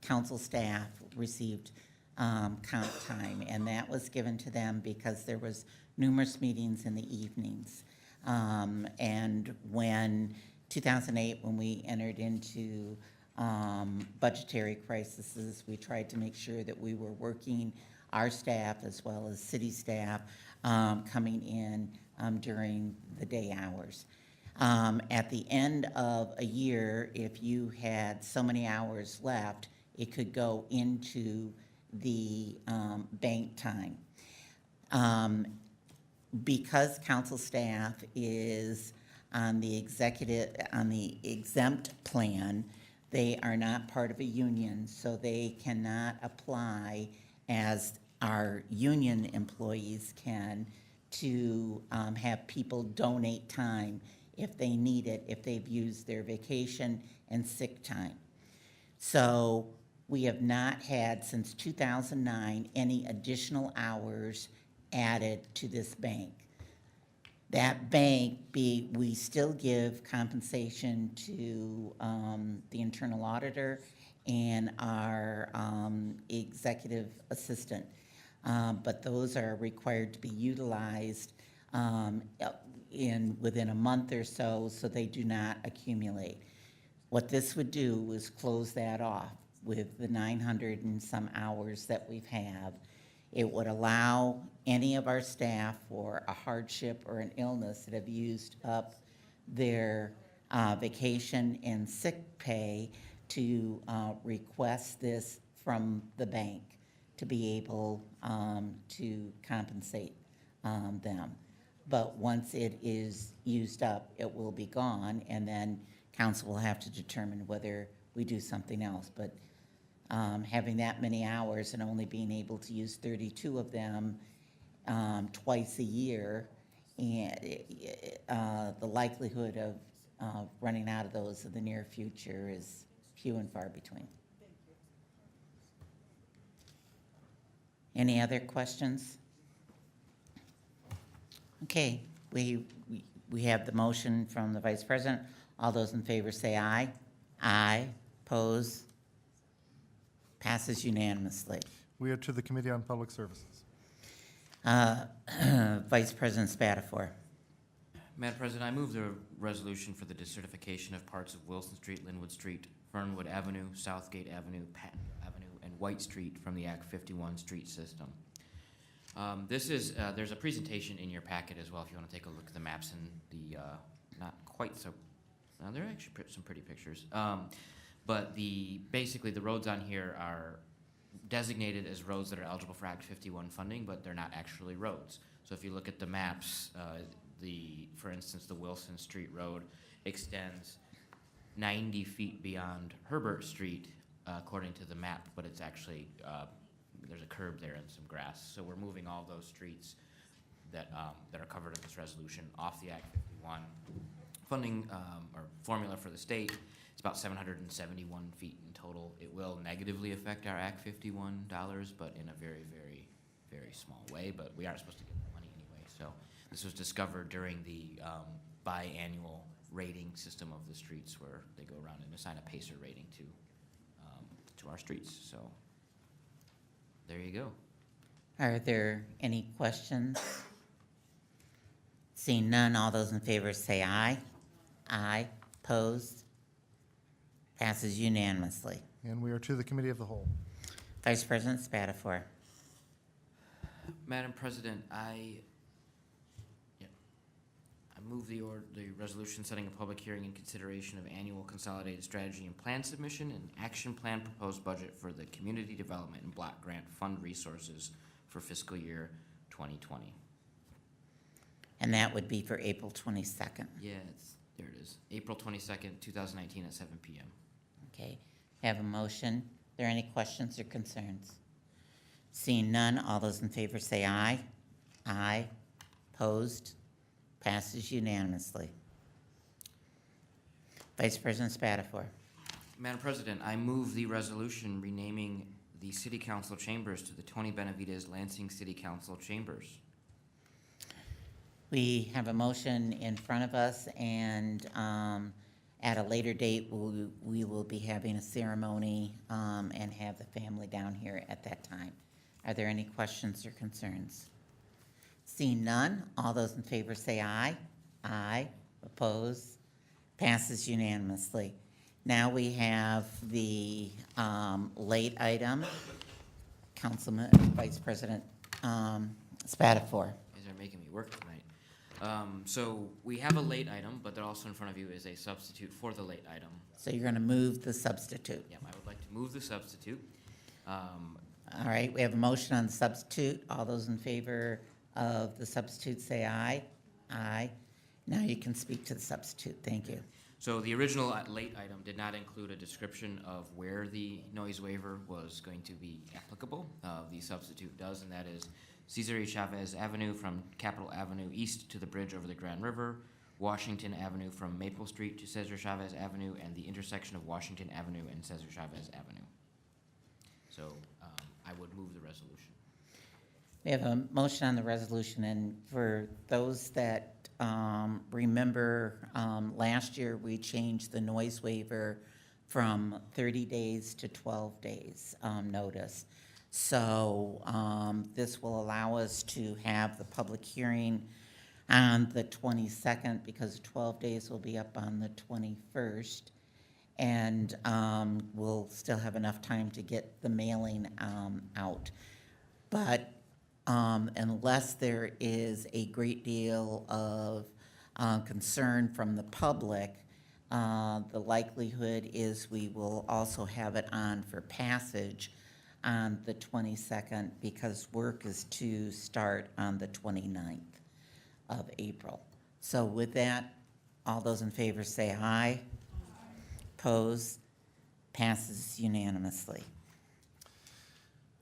council staff received comp time, and that was given to them because there was numerous meetings in the evenings. And when 2008, when we entered into budgetary crises, we tried to make sure that we were working, our staff as well as city staff, coming in during the day hours. At the end of a year, if you had so many hours left, it could go into the bank time. Because council staff is on the exempt plan, they are not part of a union, so they cannot apply as our union employees can to have people donate time if they need it, if they've used their vacation and sick time. So we have not had, since 2009, any additional hours added to this bank. That bank, we still give compensation to the internal auditor and our executive assistant. But those are required to be utilized within a month or so they do not accumulate. What this would do is close that off with the 900 and some hours that we've had. It would allow any of our staff for a hardship or an illness that have used up their vacation and sick pay to request this from the bank to be able to compensate them. But once it is used up, it will be gone, and then council will have to determine whether we do something else. But having that many hours and only being able to use 32 of them twice a year, and the likelihood of running out of those in the near future is few and far between. Any other questions? Okay, we have the motion from the Vice President. All those in favor say aye. Aye. Pose. Passes unanimously. We are to the Committee on Public Services. Vice President Spatafor. Madam President, I move the resolution for the decertification of parts of Wilson Street, Linwood Street, Fernwood Avenue, Southgate Avenue, Patton Avenue, and White Street from the Act 51 street system. There's a presentation in your packet as well if you want to take a look at the maps and the, not quite so, they're actually some pretty pictures. But basically the roads on here are designated as roads that are eligible for Act 51 funding, but they're not actually roads. So if you look at the maps, for instance, the Wilson Street Road extends 90 feet beyond Herbert Street, according to the map, but it's actually, there's a curb there and some grass. So we're moving all those streets that are covered in this resolution off the Act 51 funding or formula for the state. It's about 771 feet in total. It will negatively affect our Act 51 dollars, but in a very, very, very small way. But we aren't supposed to get the money anyway. So this was discovered during the biannual rating system of the streets, where they go around and assign a PACER rating to our streets. So there you go. Are there any questions? Seeing none, all those in favor say aye. Aye. Opposed? Passes unanimously. And we are to the Committee of the Whole. Vice President Spatafor. Madam President, I move the resolution setting a public hearing in consideration of annual consolidated strategy and plan submission and action plan proposed budget for the community development and block grant fund resources for fiscal year 2020. And that would be for April 22nd. Yeah, there it is. April 22nd, 2019 at 7 p.m. Okay, have a motion. Are there any questions or concerns? Seeing none, all those in favor say aye. Aye. Opposed? Passes unanimously. Vice President Spatafor. Madam President, I move the resolution renaming the City Council chambers to the Tony Benavides Lansing City Council chambers. We have a motion in front of us, and at a later date, we will be having a ceremony and have the family down here at that time. Are there any questions or concerns? Seeing none, all those in favor say aye. Aye. Opposed? Passes unanimously. Now we have the late item. Councilman, Vice President Spatafor. These are making me work tonight. So we have a late item, but there also in front of you is a substitute for the late item. So you're going to move the substitute. Yeah, I would like to move the substitute. All right, we have a motion on the substitute. All those in favor of the substitute say aye. Aye. Now you can speak to the substitute. Thank you. So the original late item did not include a description of where the noise waiver was going to be applicable. The substitute does, and that is Cesar A. Chavez Avenue from Capitol Avenue east to the bridge over the Grand River, Washington Avenue from Maple Street to Cesar Chavez Avenue, and the intersection of Washington Avenue and Cesar Chavez Avenue. So I would move the resolution. We have a motion on the resolution, and for those that remember, last year we changed the noise waiver from 30 days to 12 days notice. So this will allow us to have the public hearing on the 22nd, because 12 days will be up on the 21st. And we'll still have enough time to get the mailing out. But unless there is a great deal of concern from the public, the likelihood is we will also have it on for passage on the 22nd, because work is to start on the 29th of April. So with that, all those in favor say aye. Opposed? Passes unanimously.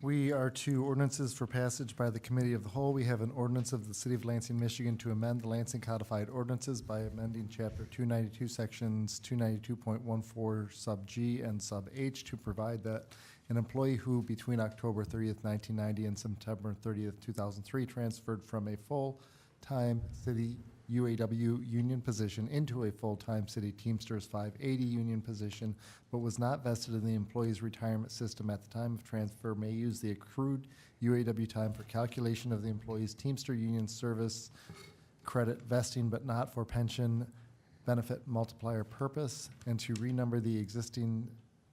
We are to ordinances for passage by the Committee of the Whole. We have an ordinance of the City of Lansing, Michigan to amend the Lansing Codified Ordinances by amending Chapter 292, Sections 292.14 sub G and sub H to provide that an employee who between October 30th, 1990 and September 30th, 2003 transferred from a full-time city UAW union position into a full-time City Teamsters 580 union position, but was not vested in the employee's retirement system at the time of transfer, may use the accrued UAW time for calculation of the employee's Teamster union service credit vesting, but not for pension benefit multiplier purpose, and to renumber the existing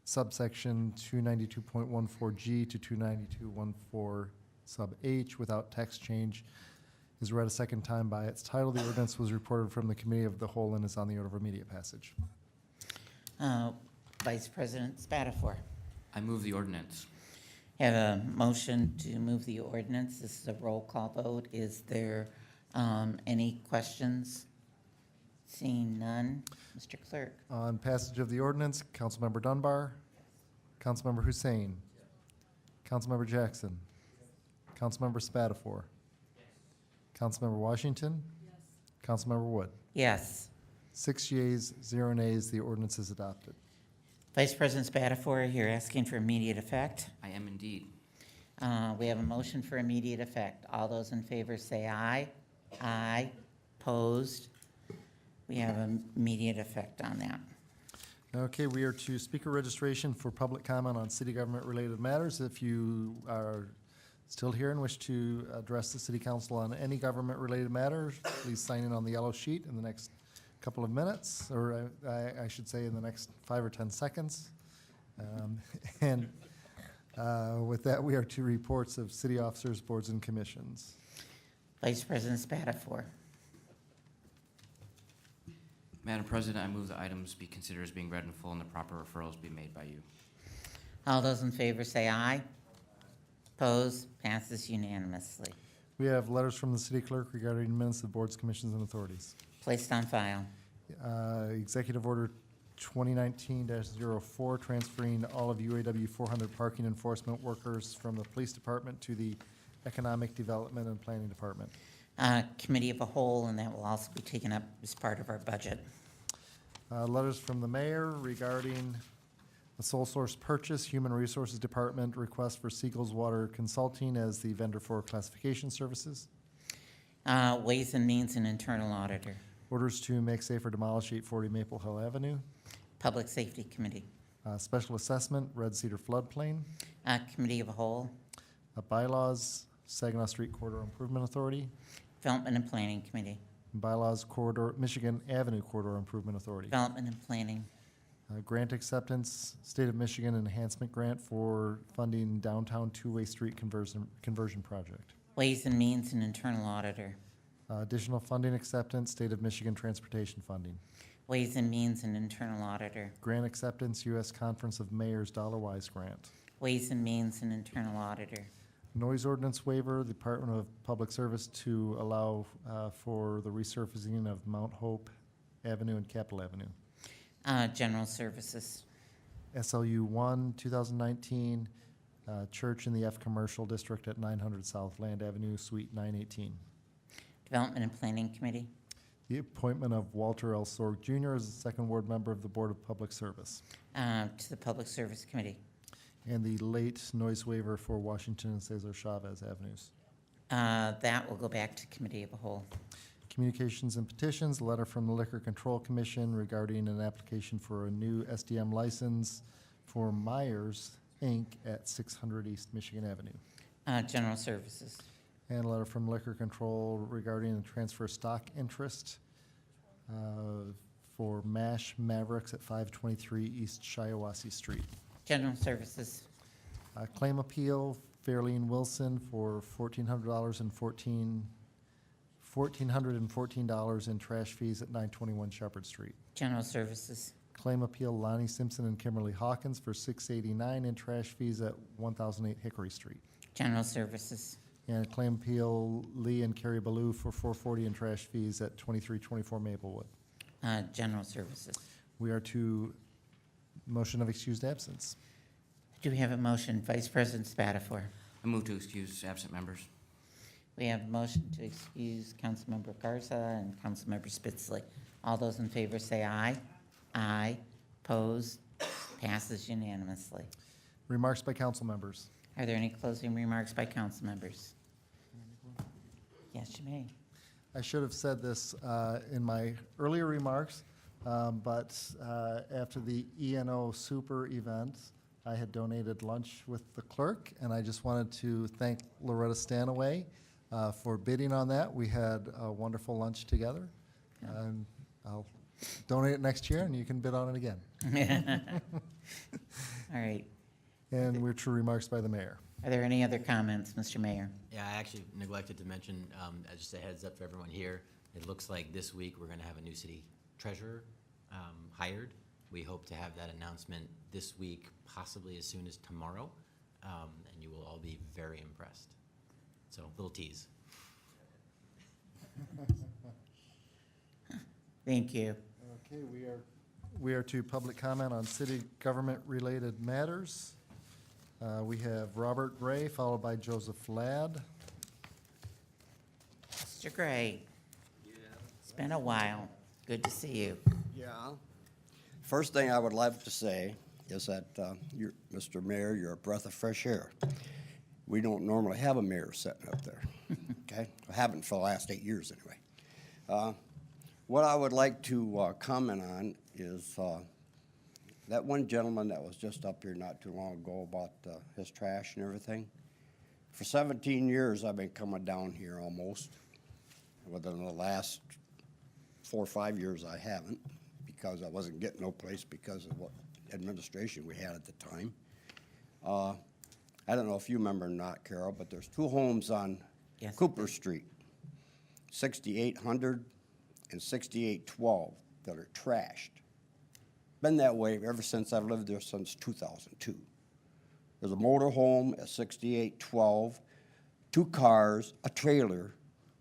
subsection 292.14G to 292.14 sub H without text change is read a second time by its title. The ordinance was reported from the Committee of the Whole and is on the order of immediate passage. Vice President Spatafor. I move the ordinance. Have a motion to move the ordinance. This is a roll call vote. Is there any questions? Seeing none, Mr. Clerk. On passage of the ordinance, Councilmember Dunbar, Councilmember Hussein, Councilmember Jackson, Councilmember Spatafor, Councilmember Washington, Councilmember Wood. Yes. 6 yeas, 0 nays, the ordinance is adopted. Vice President Spatafor, you're asking for immediate effect. I am indeed. We have a motion for immediate effect. All those in favor say aye. Aye. Opposed? We have immediate effect on that. Okay, we are to speaker registration for public comment on city government-related matters. If you are still here and wish to address the city council on any government-related matters, please sign in on the yellow sheet in the next couple of minutes, or I should say in the next 5 or 10 seconds. And with that, we are to reports of city officers, boards, and commissions. Vice President Spatafor. Madam President, I move the items be considered as being read in full and the proper referrals be made by you. All those in favor say aye. Opposed? Passes unanimously. We have letters from the city clerk regarding minutes of boards, commissions, and authorities. Placed on file. Executive Order 2019-04, transferring all of UAW 400 parking enforcement workers from the police department to the Economic Development and Planning Department. Committee of a whole, and that will also be taken up as part of our budget. Letters from the mayor regarding the sole source purchase, Human Resources Department request for Siegel's Water Consulting as the vendor for classification services. Ways and Means and Internal Auditor. Orders to make safe or demolish 840 Maple Hill Avenue. Public Safety Committee. Special Assessment, Red Cedar Floodplain. Committee of a whole. Bylaws, Saginaw Street Corridor Improvement Authority. Development and Planning Committee. Bylaws, Corridor, Michigan Avenue Corridor Improvement Authority. Development and Planning. Grant acceptance, State of Michigan Enhancement Grant for funding downtown two-way street conversion project. Ways and Means and Internal Auditor. Additional funding acceptance, State of Michigan Transportation Funding. Ways and Means and Internal Auditor. Grant acceptance, U.S. Conference of Mayors Dollar-Wise Grant. Ways and Means and Internal Auditor. Noise ordinance waiver, Department of Public Service to allow for the resurfacing of Mount Hope Avenue and Capitol Avenue. General Services. SLU 1, 2019, church in the F Commercial District at 900 South Land Avenue, Suite 918. Development and Planning Committee. The appointment of Walter L. Sorg Jr. as the second ward member of the Board of Public Service. To the Public Service Committee. And the late noise waiver for Washington and Cesar Chavez Avenues. That will go back to Committee of the Whole. Communications and petitions, a letter from the Liquor Control Commission regarding an application for a new SDM license for Myers, Inc. at 600 East Michigan Avenue. General Services. And a letter from Liquor Control regarding the transfer stock interest for MASH Mavericks at 523 East Shiawassee Street. General Services. Claim appeal, Fairlene Wilson for $1,414 in trash fees at 921 Shepherd Street. General Services. Claim appeal, Lonnie Simpson and Kimberly Hawkins for $689 in trash fees at 1008 Hickory Street. General Services. And claim appeal, Lee and Carrie Ballou for $440 in trash fees at 2324 Maplewood. General Services. We are to motion of excused absence. Do we have a motion? Vice President Spatafor. I move to excuse absent members. We have a motion to excuse Councilmember Garza and Councilmember Spitzley. All those in favor say aye. Aye. Opposed? Passes unanimously. Remarks by council members. Are there any closing remarks by council members? Yes, you may. I should have said this in my earlier remarks, but after the ENO Super event, I had donated lunch with the clerk, and I just wanted to thank Loretta Stanaway for bidding on that. We had a wonderful lunch together. And I'll donate it next year, and you can bid on it again. All right. And we're to remarks by the mayor. Are there any other comments, Mr. Mayor? Yeah, I actually neglected to mention, just a heads up for everyone here, it looks like this week we're going to have a new city treasurer hired. We hope to have that announcement this week, possibly as soon as tomorrow, and you will all be very impressed. So, little tease. Thank you. Okay, we are to public comment on city government-related matters. We have Robert Gray, followed by Joseph Ladd. Mr. Gray. It's been a while. Good to see you. Yeah. First thing I would like to say is that, Mr. Mayor, you're a breath of fresh air. We don't normally have a mayor sitting up there, okay? I haven't for the last 8 years anyway. What I would like to comment on is that one gentleman that was just up here not too long ago about his trash and everything. For 17 years, I've been coming down here almost. Within the last 4 or 5 years, I haven't, because I wasn't getting no place because of what administration we had at the time. I don't know if you remember or not, Carol, but there's 2 homes on Cooper Street, 6800 and 6812, that are trashed. Been that way ever since I've lived there, since 2002. There's a motor home at 6812, 2 cars, a trailer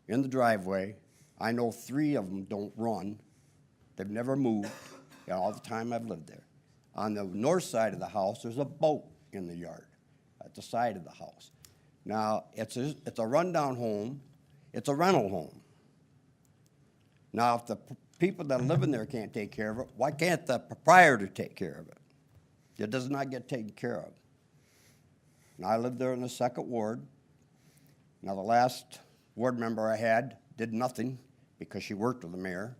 in the driveway. I know 3 of them don't run. They've never moved all the time I've lived there. On the north side of the house, there's a boat in the yard at the side of the house. Now, it's a rundown home. It's a rental home. Now, if the people that live in there can't take care of it, why can't the proprietor take care of it? It does not get taken care of. Now, I live there in the 2nd ward. Now, the last ward member I had did nothing because she worked with the mayor.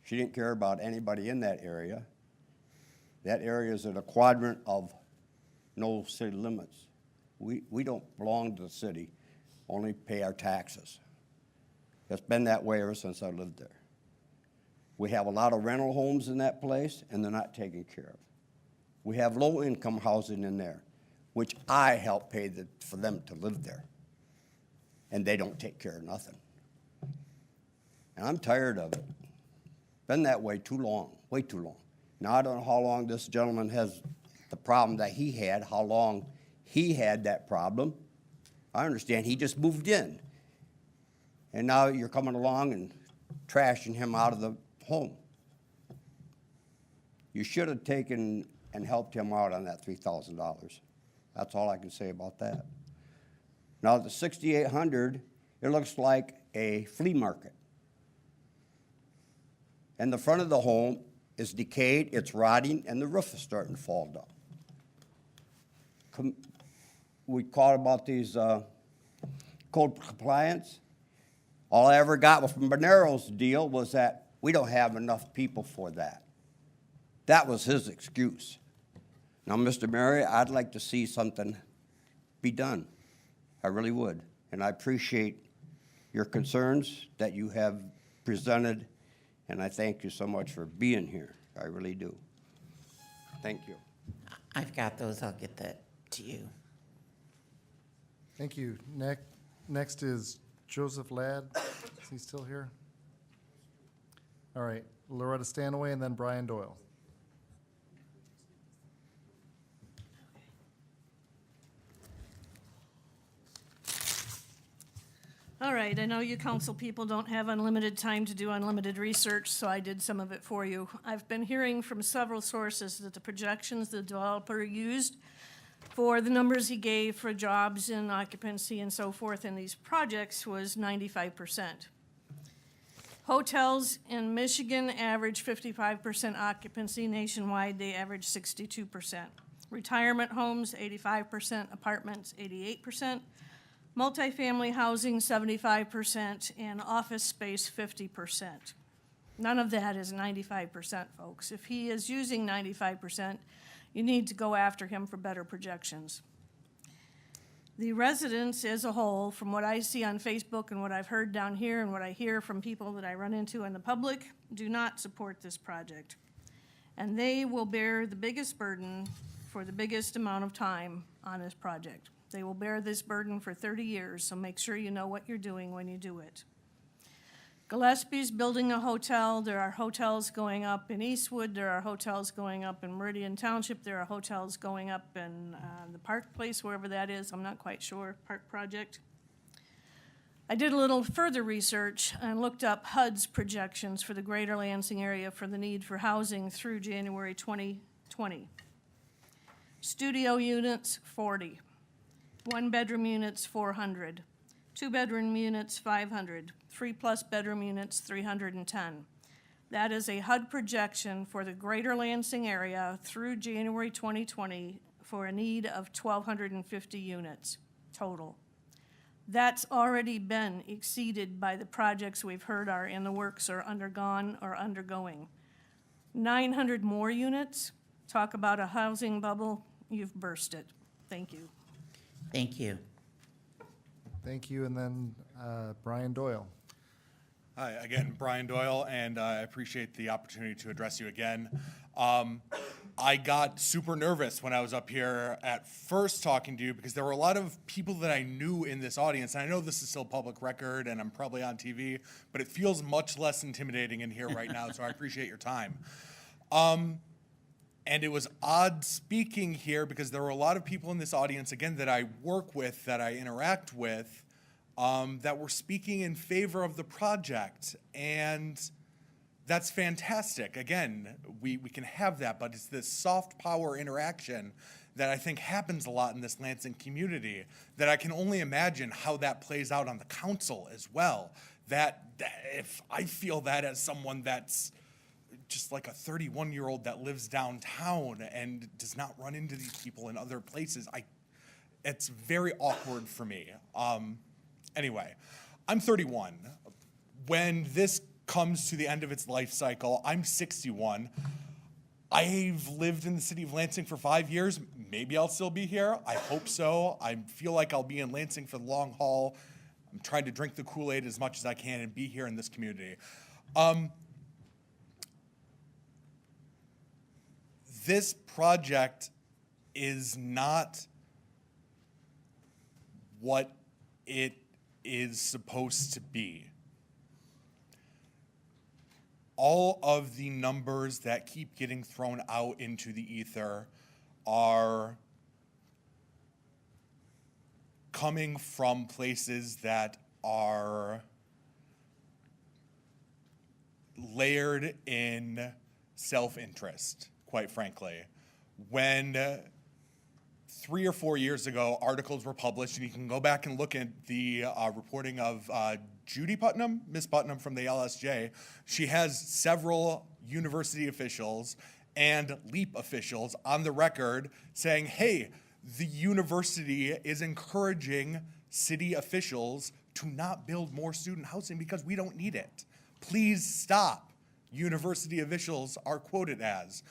She didn't care about anybody in that area. That area is in a quadrant of no city limits. We don't belong to the city, only pay our taxes. It's been that way ever since I lived there. We have a lot of rental homes in that place, and they're not taken care of. We have low-income housing in there, which I help pay for them to live there. And they don't take care of nothing. And I'm tired of it. Been that way too long, way too long. Now, I don't know how long this gentleman has the problem that he had, how long he had that problem. I understand he just moved in. And now you're coming along and trashing him out of the home. You should have taken and helped him out on that $3,000. That's all I can say about that. Now, the 6,800, it looks like a flea market. And the front of the home is decayed, it's rotting, and the roof is starting to fall down. We called about these code compliance. All I ever got from Bonaro's deal was that we don't have enough people for that. That was his excuse. Now, Mr. Mayor, I'd like to see something be done. I really would. And I appreciate your concerns that you have presented, and I thank you so much for being here. I really do. Thank you. I've got those. I'll get that to you. Thank you. Next is Joseph Ladd. Is he still here? All right, Loretta Stanaway and then Brian Doyle. All right, I know you council people don't have unlimited time to do unlimited research, so I did some of it for you. I've been hearing from several sources that the projections the developer used for the numbers he gave for jobs and occupancy and so forth in these projects was 95%. Hotels in Michigan average 55% occupancy. Nationwide, they average 62%. Retirement homes, 85%. Apartments, 88%. Multifamily housing, 75%, and office space, 50%. None of that is 95%, folks. If he is using 95%, you need to go after him for better projections. The residents as a whole, from what I see on Facebook and what I've heard down here and what I hear from people that I run into in the public, do not support this project. And they will bear the biggest burden for the biggest amount of time on this project. They will bear this burden for 30 years, so make sure you know what you're doing when you do it. Gillespie's building a hotel. There are hotels going up in Eastwood. There are hotels going up in Meridian Township. There are hotels going up in the Park Place, wherever that is. I'm not quite sure, Park Project. I did a little further research and looked up HUD's projections for the greater Lansing area for the need for housing through January 2020. Studio units, 40. One-bedroom units, 400. Two-bedroom units, 500. 3+ bedroom units, 310. That is a HUD projection for the greater Lansing area through January 2020 for a need of 1,250 units total. That's already been exceeded by the projects we've heard are in the works or undergone or undergoing. 900 more units, talk about a housing bubble, you've burst it. Thank you. Thank you. Thank you, and then Brian Doyle. Hi, again, Brian Doyle, and I appreciate the opportunity to address you again. I got super nervous when I was up here at first talking to you because there were a lot of people that I knew in this audience, and I know this is still public record and I'm probably on TV, but it feels much less intimidating in here right now, so I appreciate your time. And it was odd speaking here because there were a lot of people in this audience, again, that I work with, that I interact with, that were speaking in favor of the project. And that's fantastic. Again, we can have that, but it's this soft power interaction that I think happens a lot in this Lansing community that I can only imagine how that plays out on the council as well. That if I feel that as someone that's just like a 31-year-old that lives downtown and does not run into these people in other places, it's very awkward for me. Anyway, I'm 31. When this comes to the end of its life cycle, I'm 61. I've lived in the city of Lansing for 5 years. Maybe I'll still be here. I hope so. I feel like I'll be in Lansing for the long haul. I'm trying to drink the Kool-Aid as much as I can and be here in this community. this project is not what it is supposed to be. All of the numbers that keep getting thrown out into the ether are coming from places that are layered in self-interest, quite frankly. When 3 or 4 years ago, articles were published, and you can go back and look at the reporting of Judy Putnam, Miss Putnam from the LSJ. She has several university officials and LEAP officials on the record saying, hey, the university is encouraging city officials to not build more student housing because we don't need it. Please stop, university officials are quoted as.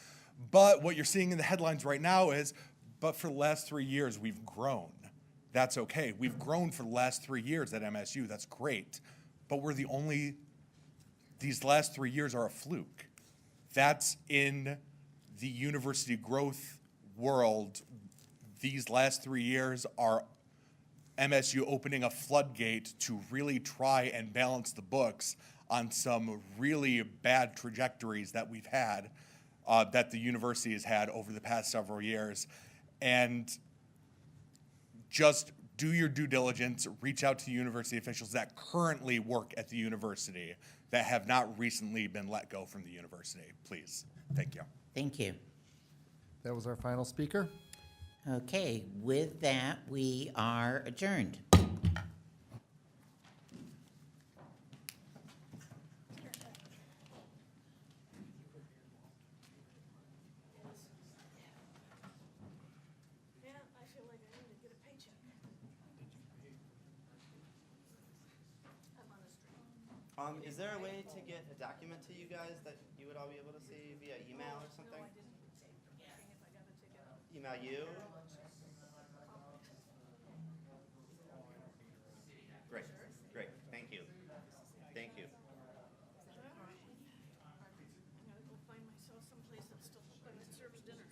But what you're seeing in the headlines right now is, but for the last 3 years, we've grown. That's okay. We've grown for the last 3 years at MSU. That's great. But these last 3 years are a fluke. That's in the university growth world. These last 3 years are MSU opening a floodgate to really try and balance the books on some really bad trajectories that we've had, that the university has had over the past several years. And just do your due diligence, reach out to university officials that currently work at the university that have not recently been let go from the university, please. Thank you. Thank you. That was our final speaker. Okay, with that, we are adjourned. Is there a way to get a document to you guys that you would all be able to see via email or something? Email you? Great, great, thank you. Thank you. I'm gonna go find myself someplace that's still open that serves dinner.